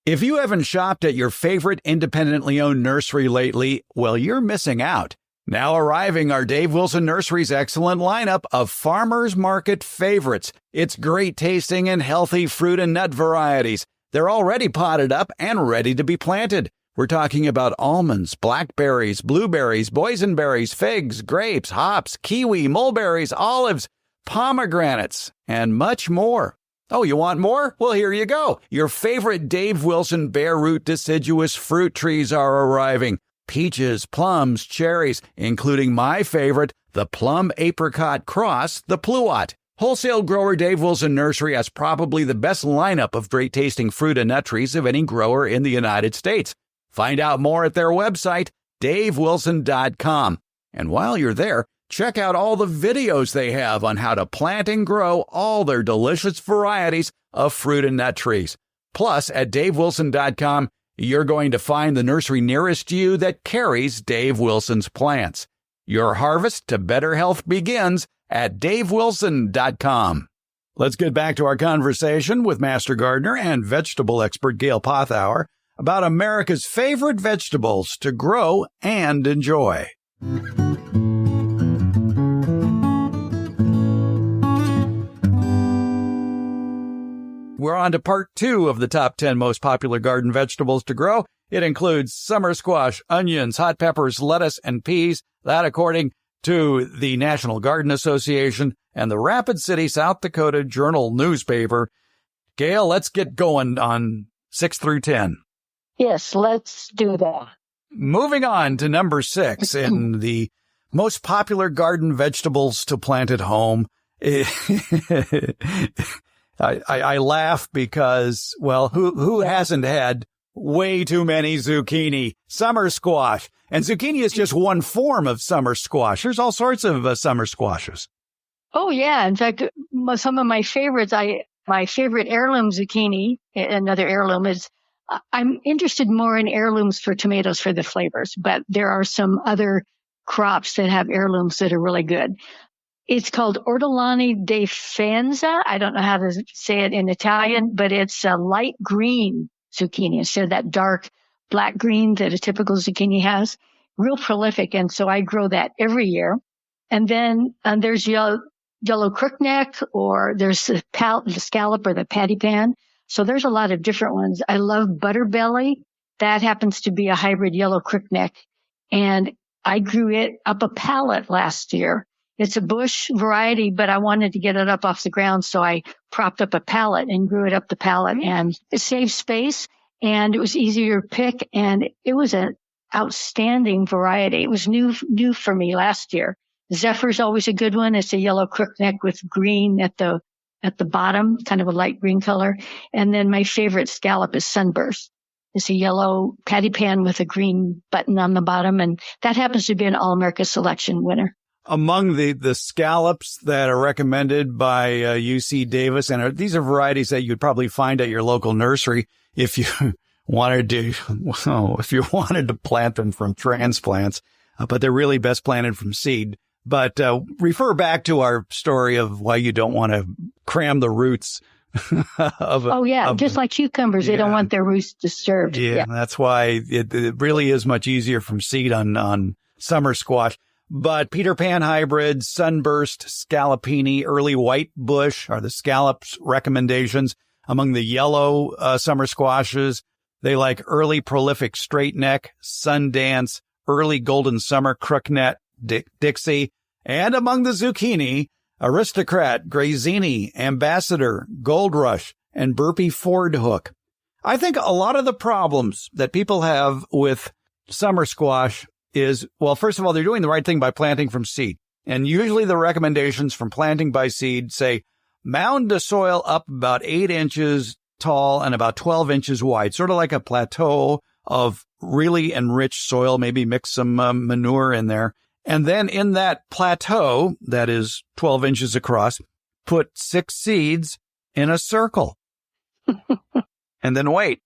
If you haven't shopped at your favorite independently owned nursery lately, well, you're missing out. Now arriving are Dave Wilson Nursery's excellent lineup of farmers market favorites. It's great tasting and healthy fruit and nut varieties. They're already potted up and ready to be planted. We're talking about almonds, blackberries, blueberries, boysenberries, figs, grapes, hops, kiwi, mulberries, olives, pomegranates, and much more. Oh, you want more? Well, here you go. Your favorite Dave Wilson bare root deciduous fruit trees are arriving. Peaches, plums, cherries, including my favorite, the plum apricot cross, the pluot. Wholesale grower Dave Wilson Nursery has probably the best lineup of great-tasting fruit and nut trees of any grower in the United States. Find out more at their website, davewilson.com. And while you're there, check out all the videos they have on how to plant and grow all their delicious varieties of fruit and nut trees. Plus, at davewilson.com, you're going to find the nursery nearest you that carries Dave Wilson's plants. Your harvest to better health begins at davewilson.com. Let's get back to our conversation with Master Gardener and vegetable expert Gail Pothour about America's favorite vegetables to grow and enjoy. We're on to part 2 of the top 10 most popular garden vegetables to grow. It includes summer squash, onions, hot peppers, lettuce, and peas. That according to the National Garden Association and the Rapid City, South Dakota Journal newspaper. Gail, let's get going on 6 through 10. Yes, let's do that. Moving on to number 6 in the most popular garden vegetables to plant at home. I laugh because, well, who hasn't had way too many zucchini? Summer squash. And zucchini is just one form of summer squash. There's all sorts of summer squashes. Oh, yeah. In fact, some of my favorites, my favorite heirloom zucchini, another heirloom is, I'm interested more in heirlooms for tomatoes for the flavors, but there are some other crops that have heirlooms that are really good. It's called Ortolani de Faenza. I don't know how to say it in Italian, but it's a light green zucchini instead of that dark black green that a typical zucchini has. Real prolific, and so I grow that every year. And then there's yellow crookneck, or there's the scallop or the patty pan. So there's a lot of different ones. I love butterbelly. That happens to be a hybrid yellow crookneck, and I grew it up a pallet last year. It's a bush variety, but I wanted to get it up off the ground, so I propped up a pallet and grew it up the pallet, and it saved space, and it was easier to pick, and it was an outstanding variety. It was new for me last year. Zephyr's always a good one. It's a yellow crookneck with green at the bottom, kind of a light green color. And then my favorite scallop is Sunburst. It's a yellow patty pan with a green button on the bottom, and that happens to be an All-America Selection winner. Among the scallops that are recommended by UC Davis, and these are varieties that you'd probably find at your local nursery if you wanted to plant them from transplants, but they're really best planted from seed. But refer back to our story of why you don't want to cram the roots just like cucumbers, they don't want their roots disturbed. Yeah, that's why it really is much easier from seed on summer squash. But Peter Pan hybrid, sunburst, scallopini, early white bush are the scallops recommendations. Among the yellow summer squashes, they like early prolific straight neck, Sundance, early golden summer crookneck, Dixie. And among the zucchini, aristocrat, Grazini, ambassador, gold rush, and burpee Ford hook. I think a lot of the problems that people have with summer squash is, well, first of all, they're doing the right thing by planting from seed. And usually the recommendations from planting by seed say mound the soil up about 8 inches tall and about 12 inches wide, sort of like a plateau of really enriched soil, maybe mix some manure in there. And then in that plateau that is 12 inches across, put 6 seeds in a circle and then wait.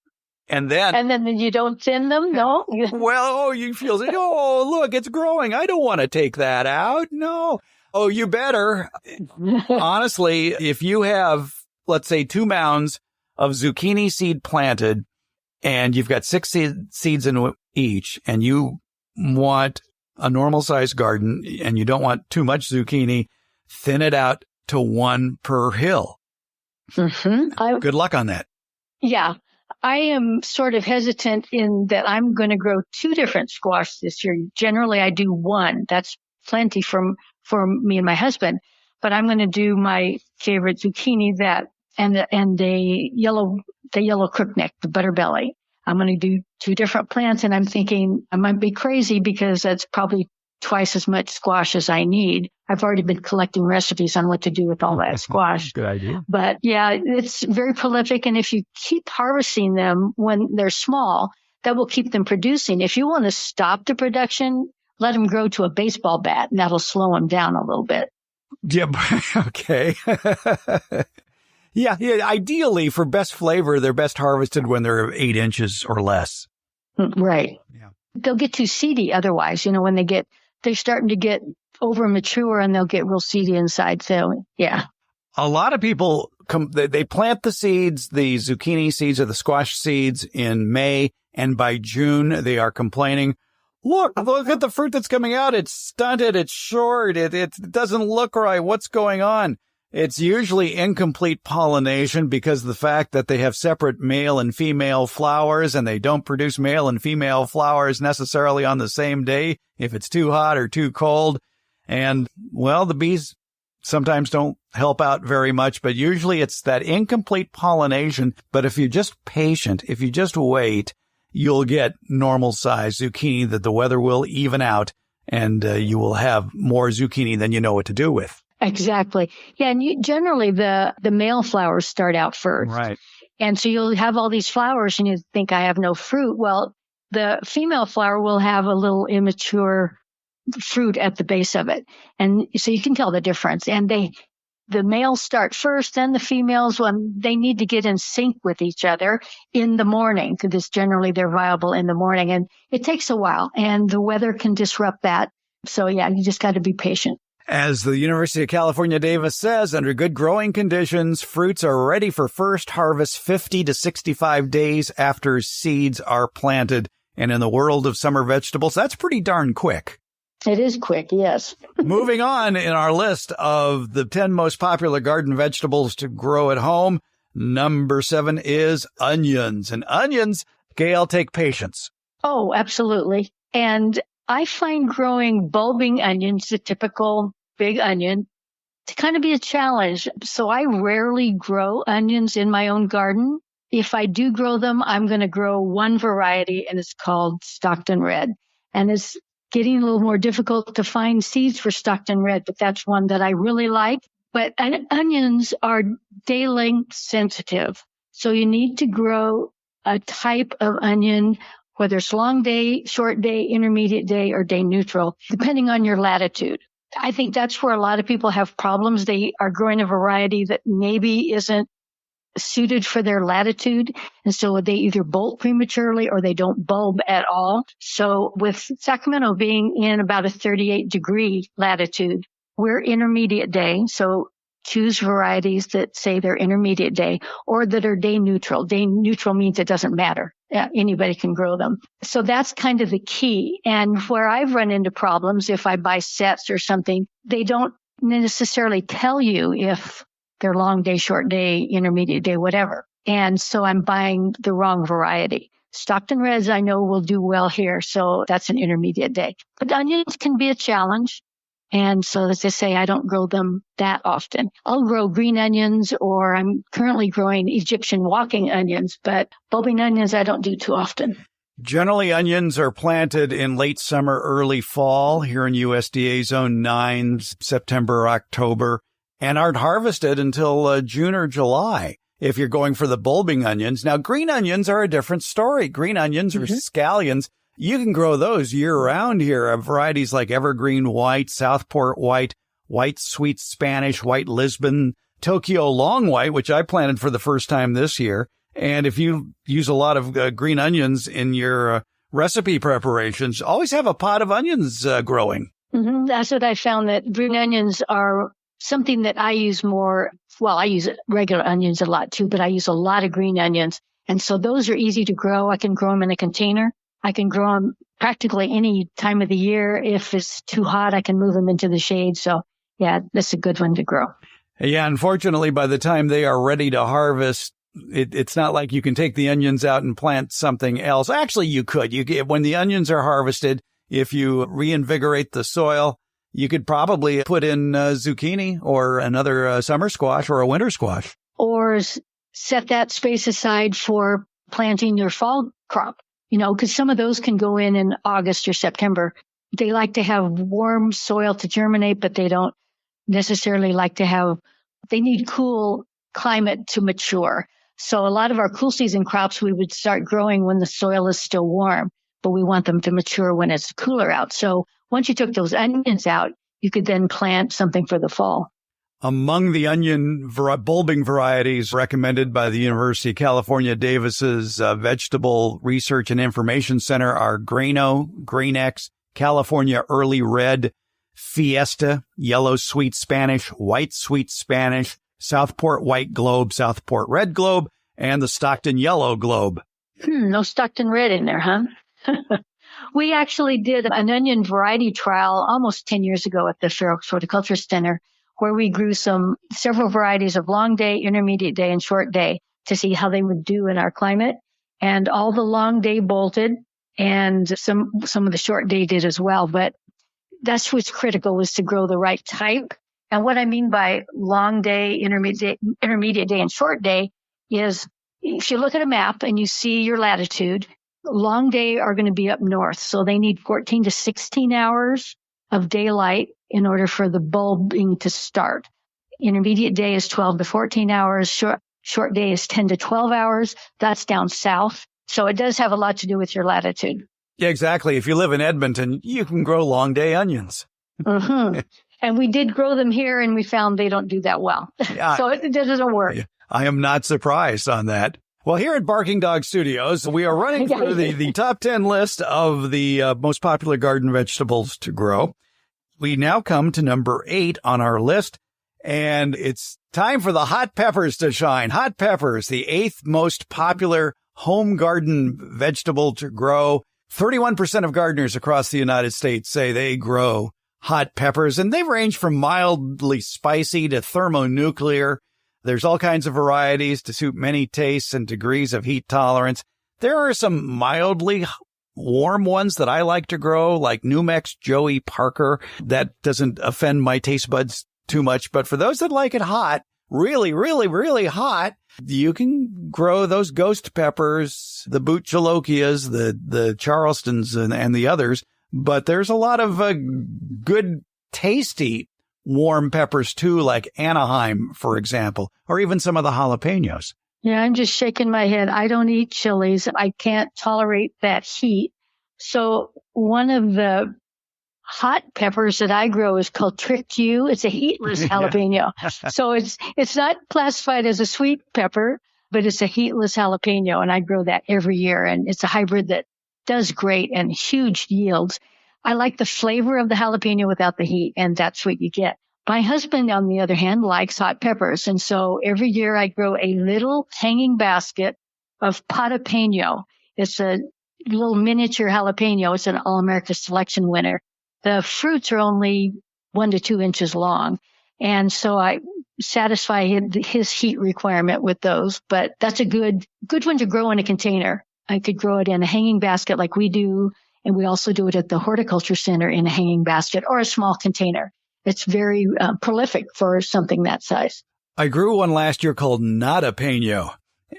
And then you don't thin them? No. Well, you feel, oh, look, it's growing. I don't want to take that out. No. Oh, you better. Honestly, if you have, let's say, 2 mounds of zucchini seed planted and you've got 6 seeds in each and you want a normal sized garden and you don't want too much zucchini, thin it out to 1 per hill. Mm-hmm. Good luck on that. Yeah. I am sort of hesitant in that I'm going to grow 2 different squash this year. Generally, I do 1. That's plenty for me and my husband. But I'm going to do my favorite zucchini and the yellow crookneck, the butterbelly. I'm going to do 2 different plants, and I'm thinking I might be crazy because that's probably twice as much squash as I need. I've already been collecting recipes on what to do with all that squash. Good idea. But yeah, it's very prolific. And if you keep harvesting them when they're small, that will keep them producing. If you want to stop the production, let them grow to a baseball bat, and that'll slow them down a little bit. Yeah. Okay. Yeah. Ideally, for best flavor, they're best harvested when they're 8 inches or less. Right. Yeah. They'll get too seedy otherwise. When they're starting to get over mature and they'll get real seedy inside. So, yeah. A lot of people they plant the seeds, the zucchini seeds or the squash seeds in May. And by June, they are complaining, look at the fruit that's coming out. It's stunted. It's short. It doesn't look right. What's going on? It's usually incomplete pollination because of the fact that they have separate male and female flowers and they don't produce male and female flowers necessarily on the same day if it's too hot or too cold. And, well, the bees sometimes don't help out very much, but usually it's that incomplete pollination. But if you're just patient, if you just wait, you'll get normal size zucchini that the weather will even out and you will have more zucchini than you know what to do with. Exactly. Yeah. And generally the male flowers start out first. Right. And so you'll have all these flowers and you think I have no fruit. Well, the female flower will have a little immature fruit at the base of it. And so you can tell the difference. And the males start first, then the females, when they need to get in sync with each other in the morning, because generally they're viable in the morning. And it takes a while and the weather can disrupt that. So yeah, you just got to be patient. As the University of California, Davis says, under good growing conditions, fruits are ready for first harvest 50 to 65 days after seeds are planted. And in the world of summer vegetables, that's pretty darn quick. It is quick, yes. Moving on in our list of the 10 most popular garden vegetables to grow at home, number 7 is onions. And onions, Gail, take patience. Oh, absolutely. And I find growing bulbing onions, the typical big onion, to kind of be a challenge. So I rarely grow onions in my own garden. If I do grow them, I'm going to grow one variety, and it's called Stockton Red. And it's getting a little more difficult to find seeds for Stockton Red, but that's one that I really like. But onions are day length sensitive. So you need to grow a type of onion, whether it's long day, short day, intermediate day, or day neutral, depending on your latitude. I think that's where a lot of people have problems. They are growing a variety that maybe isn't suited for their latitude. And so they either bolt prematurely or they don't bulb at all. So with Sacramento being in about a 38-degree latitude, we're intermediate day. So choose varieties that say they're intermediate day or that are day neutral. Day neutral means it doesn't matter. anybody can grow them. So that's kind of the key. And where I've run into problems, if I buy sets or something, they don't necessarily tell you if they're long day, short day, intermediate day, whatever. And so I'm buying the wrong variety. Stockton Reds, I know, will do well here. So that's an intermediate day. But onions can be a challenge. And so, as I say, I don't grow them that often. I'll grow green onions, or I'm currently growing Egyptian walking onions, but bulbing onions I don't do too often. Generally, onions are planted in late summer, early fall here in USDA Zone 9, September, October, and aren't harvested until June or July if you're going for the bulbing onions. Now, green onions are a different story. Green onions or scallions, you can grow those year-round here. Varieties like Evergreen White, Southport White, White Sweet Spanish, White Lisbon, Tokyo Long White, which I planted for the first time this year. And if you use a lot of green onions in your recipe preparations, always have a pot of onions growing. That's what I found, that green onions are something that I use more. Well, I use regular onions a lot too, but I use a lot of green onions. And so those are easy to grow. I can grow them in a container. I can grow them practically any time of the year. If it's too hot, I can move them into the shade. So yeah, that's a good one to grow. Yeah, unfortunately, by the time they are ready to harvest, it's not like you can take the onions out and plant something else. Actually, you could. When the onions are harvested, if you reinvigorate the soil, you could probably put in zucchini or another summer squash or a winter squash. Or set that space aside for planting your fall crop, because some of those can go in August or September. They like to have warm soil to germinate, but they don't necessarily like to have, they need cool climate to mature. So a lot of our cool season crops we would start growing when the soil is still warm, but we want them to mature when it's cooler out. So once you took those onions out, you could then plant something for the fall. Among the onion bulbing varieties recommended by the University of California, Davis's Vegetable Research and Information Center are Grano, Green-X, California Early Red, Fiesta, Yellow Sweet Spanish, White Sweet Spanish, Southport White Globe, Southport Red Globe, and the Stockton Yellow Globe. No Stockton Red in there, huh? We actually did an onion variety trial almost 10 years ago at the Fair Oaks Horticulture Center, where we grew several varieties of long day, intermediate day, and short day to see how they would do in our climate. And all the long day bolted, and some of the short day did as well. But that's what's critical, was to grow the right type. And what I mean by long day, intermediate day, and short day is, if you look at a map and you see your latitude, long day are going to be up north. So they need 14 to 16 hours of daylight in order for the bulbing to start. Intermediate day is 12 to 14 hours. Short day is 10 to 12 hours. That's down south. So it does have a lot to do with your latitude. Yeah, exactly. If you live in Edmonton, you can grow long day onions. And we did grow them here, and we found they don't do that well. So it doesn't work. I am not surprised on that. Well, here at Barking Dog Studios, we are running through the top 10 list of the most popular garden vegetables to grow. We now come to number 8 on our list, and it's time for the hot peppers to shine. Hot peppers, the 8th most popular home garden vegetable to grow. 31% of gardeners across the United States say they grow hot peppers, and they range from mildly spicy to thermonuclear. There's all kinds of varieties to suit many tastes and degrees of heat tolerance. There are some mildly warm ones that I like to grow, like Numex Joey Parker. That doesn't offend my taste buds too much. But for those that like it hot, really, really, really hot, you can grow those ghost peppers, the Butcholokias, the Charlestons, and the others. But there's a lot of good, tasty warm peppers too, like Anaheim, for example, or even some of the jalapenos. Yeah, I'm just shaking my head. I don't eat chilies. I can't tolerate that heat. So one of the hot peppers that I grow is called Trick You. It's a heatless jalapeno. So it's not classified as a sweet pepper, but it's a heatless jalapeno. And I grow that every year. And it's a hybrid that does great and huge yields. I like the flavor of the jalapeno without the heat, and that's what you get. My husband, on the other hand, likes hot peppers. And so every year I grow a little hanging basket of potapeno. It's a little miniature jalapeno. It's an All-America Selection winner. The fruits are only 1 to 2 inches long. And so I satisfy his heat requirement with those. But that's a good one to grow in a container. I could grow it in a hanging basket like we do. And we also do it at the Horticulture Center in a hanging basket or a small container. It's very prolific for something that size. I grew one last year called Nada-peno,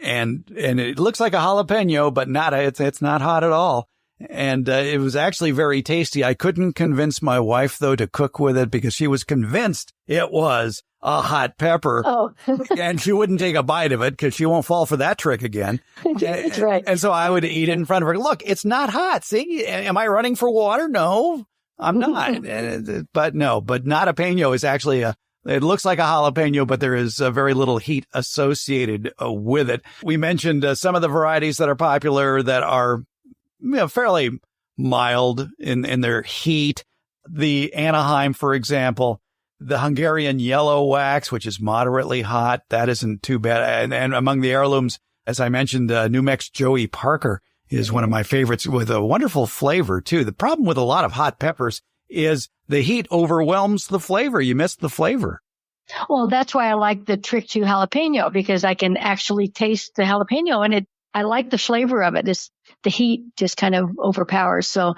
and it looks like a jalapeno, but nada, it's not hot at all. And it was actually very tasty. I couldn't convince my wife, though, to cook with it because she was convinced it was a hot pepper. Oh. And she wouldn't take a bite of it because she won't fall for that trick again. That's right. And so I would eat it in front of her. Look, it's not hot. See, am I running for water? No, I'm not. But Nada-peno is actually it looks like a jalapeno, but there is very little heat associated with it. We mentioned some of the varieties that are popular that are fairly mild in their heat. The Anaheim, for example, the Hungarian yellow wax, which is moderately hot. That isn't too bad. And among the heirlooms, as I mentioned, New Mex Joey Parker is one of my favorites with a wonderful flavor, too. The problem with a lot of hot peppers is the heat overwhelms the flavor. You miss the flavor. Well, that's why I like the Trick 2 jalapeno, because I can actually taste the jalapeno, and I like the flavor of it. The heat just kind of overpowers. So,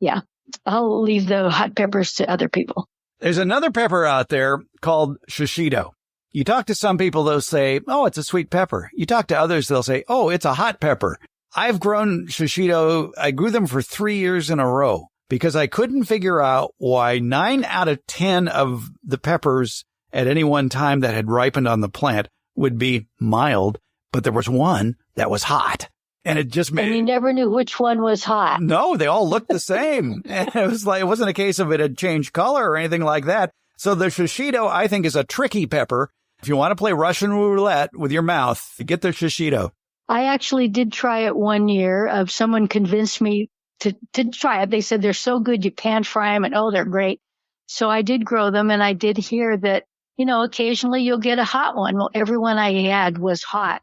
yeah, I'll leave the hot peppers to other people. There's another pepper out there called shishito. You talk to some people, they'll say, oh, it's a sweet pepper. You talk to others, they'll say, oh, it's a hot pepper. I've grown shishito. I grew them for 3 years in a row because I couldn't figure out why 9 out of 10 of the peppers at any one time that had ripened on the plant would be mild, but there was one that was hot. And it just made... And you never knew which one was hot. No, they all looked the same. It was like, it wasn't a case of it had changed color or anything like that. So the shishito, I think, is a tricky pepper. If you want to play Russian roulette with your mouth, get the shishito. I actually did try it one year. Someone convinced me to try it. They said they're so good, you pan fry them, and oh, they're great. So I did grow them, and I did hear that, occasionally you'll get a hot one. Well, every one I had was hot.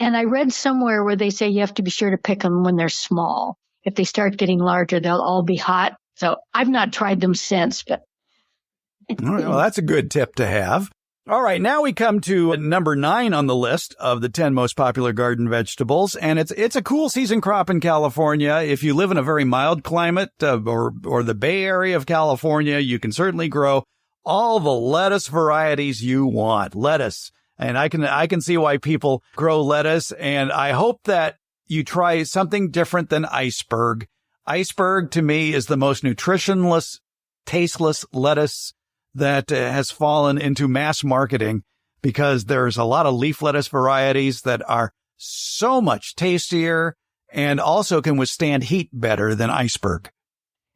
And I read somewhere where they say you have to be sure to pick them when they're small. If they start getting larger, they'll all be hot. So I've not tried them since, but. All right, well, that's a good tip to have. All right, now we come to number 9 on the list of the 10 most popular garden vegetables, and it's a cool season crop in California. If you live in a very mild climate or the Bay Area of California, you can certainly grow all the lettuce varieties you want. Lettuce. And I can see why people grow lettuce, and I hope that you try something different than iceberg. Iceberg, to me, is the most nutritionless, tasteless lettuce that has fallen into mass marketing because there's a lot of leaf lettuce varieties that are so much tastier and also can withstand heat better than iceberg.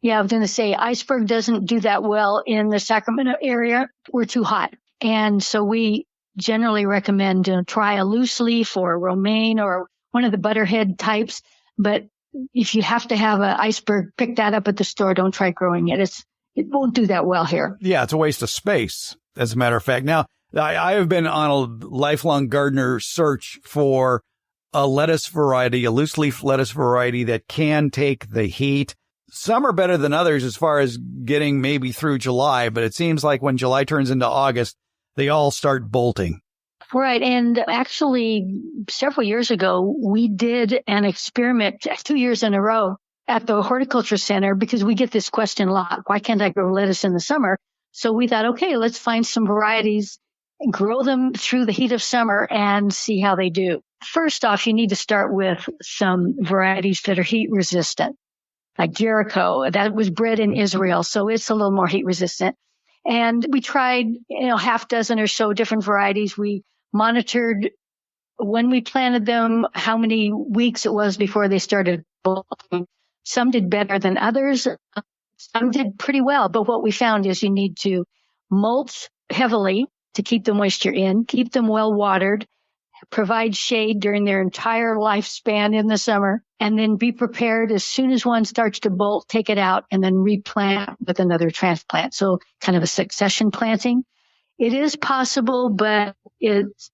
Yeah, I was going to say iceberg doesn't do that well in the Sacramento area. We're too hot. And so we generally recommend try a loose leaf or a romaine or one of the butterhead types. But if you have to have an iceberg, pick that up at the store. Don't try growing it. It won't do that well here. Yeah, it's a waste of space, as a matter of fact. Now, I have been on a lifelong gardener search for a lettuce variety, a loose leaf lettuce variety that can take the heat. Some are better than others as far as getting maybe through July, but it seems like when July turns into August, they all start bolting. Right. And actually, several years ago, we did an experiment 2 years in a row at the Horticulture Center because we get this question a lot. Why can't I grow lettuce in the summer? So we thought, okay, let's find some varieties, grow them through the heat of summer and see how they do. First off, you need to start with some varieties that are heat resistant, like Jericho. That was bred in Israel, so it's a little more heat resistant. And we tried, half dozen or so different varieties. We monitored when we planted them, how many weeks it was before they started bolting. Some did better than others. Some did pretty well. But what we found is you need to mulch heavily to keep the moisture in, keep them well watered, provide shade during their entire lifespan in the summer, and then be prepared as soon as one starts to bolt, take it out and then replant with another transplant. So kind of a succession planting. It is possible, but it's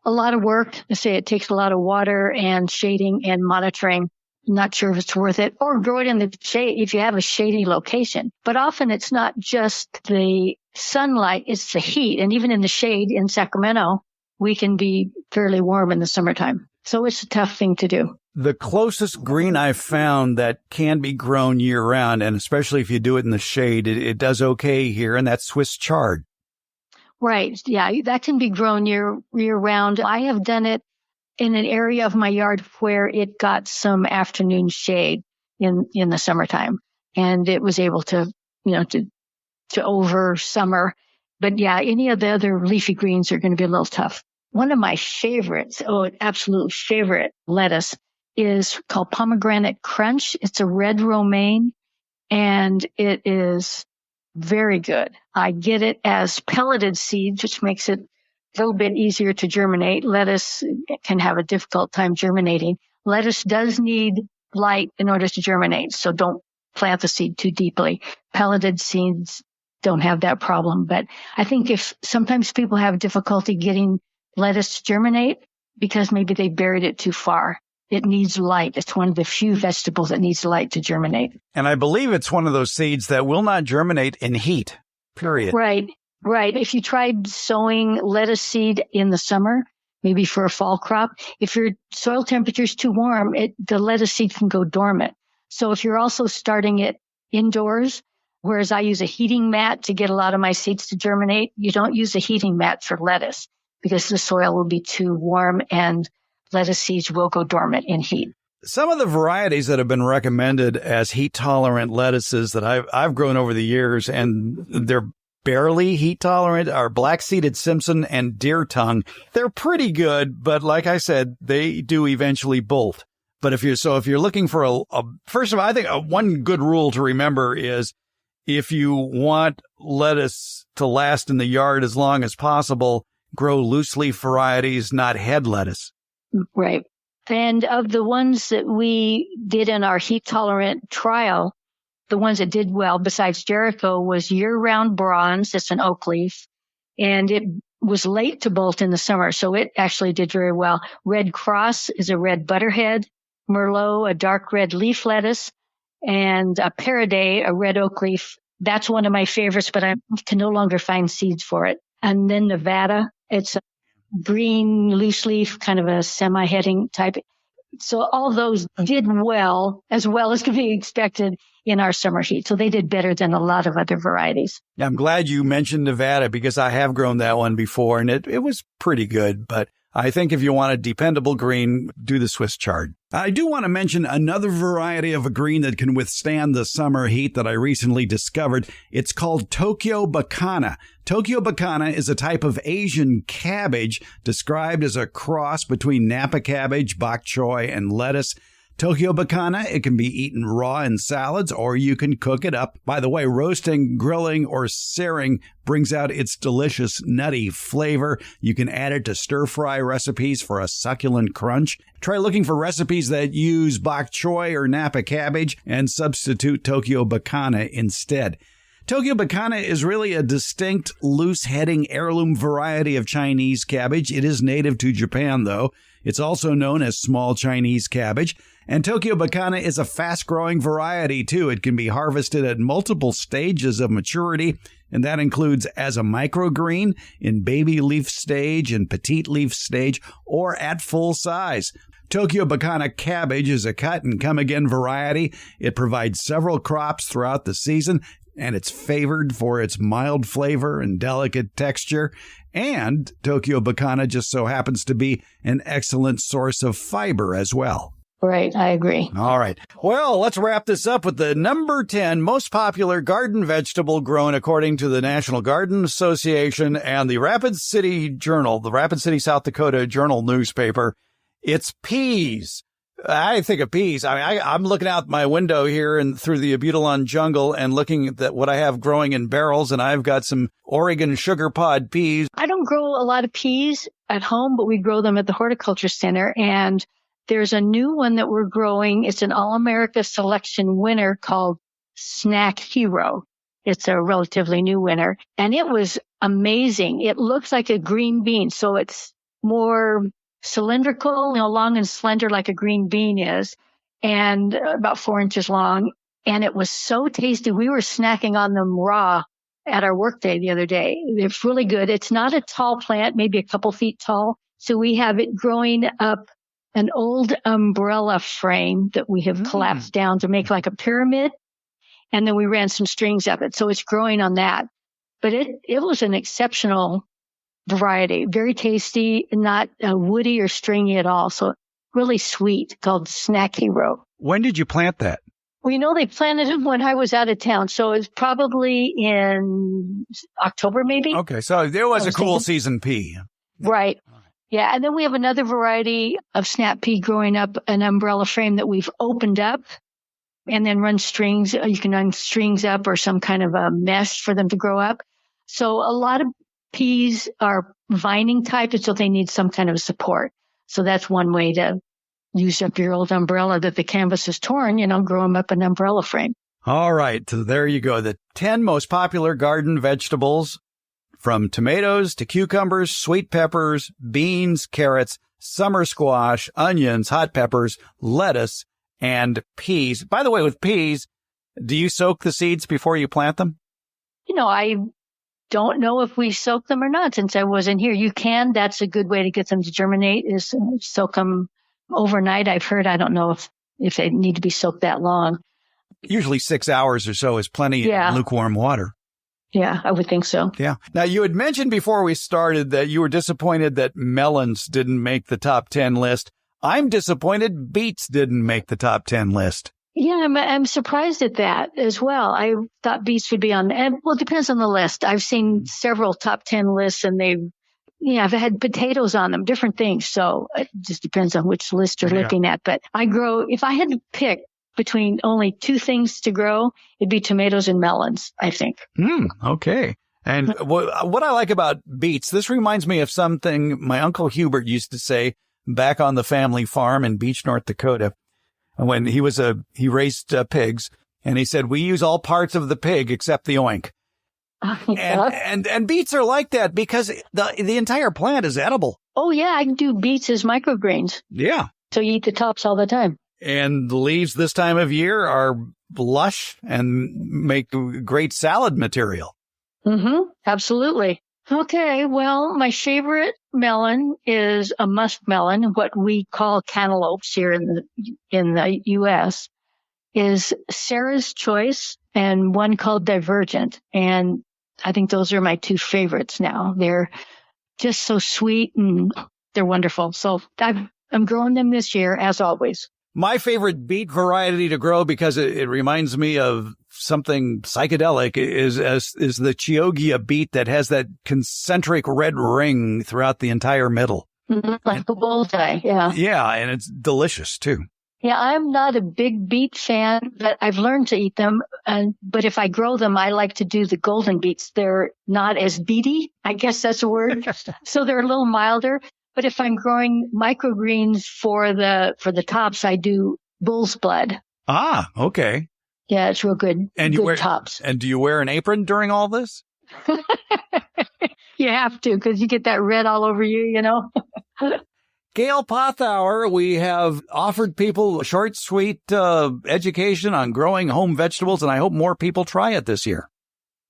a lot of work. I say it takes a lot of water and shading and monitoring. not sure if it's worth it, or grow it in the shade if you have a shady location. But often it's not just the sunlight, it's the heat. And even in the shade in Sacramento, we can be fairly warm in the summertime. So it's a tough thing to do. The closest green I've found that can be grown year-round, and especially if you do it in the shade, it does okay here, and that's Swiss chard. Right. Yeah, that can be grown year-round. I have done it in an area of my yard where it got some afternoon shade in the summertime, and it was able to, to over summer. But yeah, any of the other leafy greens are going to be a little tough. One of my favorites, absolute favorite lettuce is called pomegranate crunch. It's a red romaine, and it is very good. I get it as pelleted seeds, which makes it a little bit easier to germinate. Lettuce can have a difficult time germinating. Lettuce does need light in order to germinate, so don't plant the seed too deeply. Pelleted seeds don't have that problem. But I think if sometimes people have difficulty getting lettuce to germinate because maybe they buried it too far. It needs light. It's one of the few vegetables that needs light to germinate. And I believe it's one of those seeds that will not germinate in heat, period. Right. If you tried sowing lettuce seed in the summer, maybe for a fall crop, if your soil temperature is too warm, the lettuce seed can go dormant. So if you're also starting it indoors, whereas I use a heating mat to get a lot of my seeds to germinate, you don't use a heating mat for lettuce because the soil will be too warm and lettuce seeds will go dormant in heat. Some of the varieties that have been recommended as heat-tolerant lettuces that I've grown over the years, and they're barely heat-tolerant, are black-seeded Simpson and deer tongue. They're pretty good, but like I said, they do eventually bolt. But if you're looking for first of all, I think one good rule to remember is if you want lettuce to last in the yard as long as possible, grow loose-leaf varieties, not head lettuce. Right. And of the ones that we did in our heat-tolerant trial, the ones that did well, besides Jericho, was year-round bronze. It's an oak leaf. And it was late to bolt in the summer, so it actually did very well. Red Cross is a red butterhead. Merlot, a dark red leaf lettuce. And a Paraday, a red oak leaf. That's one of my favorites, but I can no longer find seeds for it. And then Nevada, it's a green loose leaf, kind of a semi-heading type. So all those did well as could be expected in our summer heat. So they did better than a lot of other varieties. I'm glad you mentioned Nevada because I have grown that one before and it was pretty good. But I think if you want a dependable green, do the Swiss chard. I do want to mention another variety of a green that can withstand the summer heat that I recently discovered. It's called Tokyo Bacana. Tokyo Bacana is a type of Asian cabbage described as a cross between Napa cabbage, bok choy, and lettuce. Tokyo Bacana, it can be eaten raw in salads or you can cook it up. By the way, roasting, grilling, or searing brings out its delicious nutty flavor. You can add it to stir-fry recipes for a succulent crunch. Try looking for recipes that use bok choy or Napa cabbage and substitute Tokyo Bacana instead. Tokyo Bacana is really a distinct, loose-heading heirloom variety of Chinese cabbage. It is native to Japan, though. It's also known as small Chinese cabbage. And Tokyo Bacana is a fast-growing variety, too. It can be harvested at multiple stages of maturity, and that includes as a microgreen, in baby leaf stage, in petite leaf stage, or at full size. Tokyo Bacana cabbage is a cut-and-come-again variety. It provides several crops throughout the season, and it's favored for its mild flavor and delicate texture. And Tokyo Bacana just so happens to be an excellent source of fiber as well. Right, I agree. All right. Well, let's wrap this up with the number 10 most popular garden vegetable grown according to the National Garden Association and the Rapid City Journal, the Rapid City, South Dakota Journal newspaper. It's peas. I think of peas. I'm looking out my window here and through the Abutilon jungle and looking at what I have growing in barrels, and I've got some Oregon sugar pod peas. I don't grow a lot of peas at home, but we grow them at the Horticulture Center, and there's a new one that we're growing. It's an All-America Selection winner called Snack Hero. It's a relatively new winner, and it was amazing. It looks like a green bean, so it's more cylindrical, long and slender like a green bean is. and about 4 inches long. And it was so tasty. We were snacking on them raw at our workday the other day. They're really good. It's not a tall plant, maybe a couple feet tall. So we have it growing up an old umbrella frame that we have collapsed down to make like a pyramid. And then we ran some strings up it. So it's growing on that. But it was an exceptional variety, very tasty, not woody or stringy at all. So really sweet, called Snack Hero. When did you plant that? Well, they planted them when I was out of town. So it was probably in October, maybe. Okay, so there was a cool season pea. Right. Yeah. And then we have another variety of snap pea growing up an umbrella frame that we've opened up and then run strings. You can run strings up or some kind of a mesh for them to grow up. So a lot of peas are vining type, and so they need some kind of support. So that's one way to use up your old umbrella that the canvas is torn, grow them up an umbrella frame. All right. So there you go. The 10 most popular garden vegetables, from tomatoes to cucumbers, sweet peppers, beans, carrots, summer squash, onions, hot peppers, lettuce, and peas. By the way, with peas, do you soak the seeds before you plant them? I don't know if we soak them or not since I wasn't here. You can. That's a good way to get them to germinate, is soak them overnight. I've heard. I don't know if they need to be soaked that long. Usually 6 hours or so is plenty in lukewarm water. Yeah, I would think so. Yeah. Now, you had mentioned before we started that you were disappointed that melons didn't make the top 10 list. I'm disappointed beets didn't make the top 10 list. Yeah, I'm surprised at that as well. I thought beets would be on, and well, it depends on the list. I've seen several top 10 lists, and I've had potatoes on them, different things. So it just depends on which list you're looking at. But if I had to pick between only two things to grow, it'd be tomatoes and melons, I think. Okay. And what I like about beets, this reminds me of something my Uncle Hubert used to say back on the family farm in Beach, North Dakota, when he raised pigs, and he said, we use all parts of the pig except the oink. And beets are like that because the entire plant is edible. Oh, yeah. I can do beets as microgreens. Yeah. So you eat the tops all the time. And the leaves this time of year are lush and make great salad material. Absolutely. Okay. Well, my favorite melon is a muskmelon, what we call cantaloupes here in the U.S., is Sarah's Choice and one called Divergent. And I think those are my two favorites now. They're just so sweet and they're wonderful. So I'm growing them this year, as always. My favorite beet variety to grow, because it reminds me of something psychedelic, is the Chioggia beet that has that concentric red ring throughout the entire middle. Like a bullseye, yeah. Yeah, and it's delicious, too. Yeah, I'm not a big beet fan, but I've learned to eat them. But if I grow them, I like to do the golden beets. They're not as beety, I guess that's a word. So they're a little milder. But if I'm growing microgreens for the tops, I do bull's blood. Ah, okay. Yeah, it's real good. And good tops. And do you wear an apron during all this? You have to, because you get that red all over you, Gail Pothour, we have offered people short, sweet education on growing home vegetables, and I hope more people try it this year.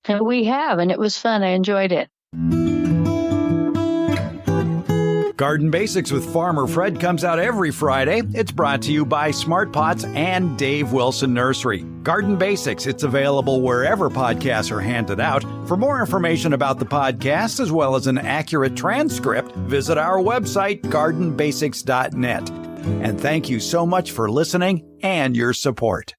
And we have, and it was fun. I enjoyed it. Garden Basics with Farmer Fred comes out every Friday. It's brought to you by Smart Pots and Dave Wilson Nursery. Garden Basics, it's available wherever podcasts are handed out. For more information about the podcast, as well as an accurate transcript, visit our website, gardenbasics.net. And thank you so much for listening and your support.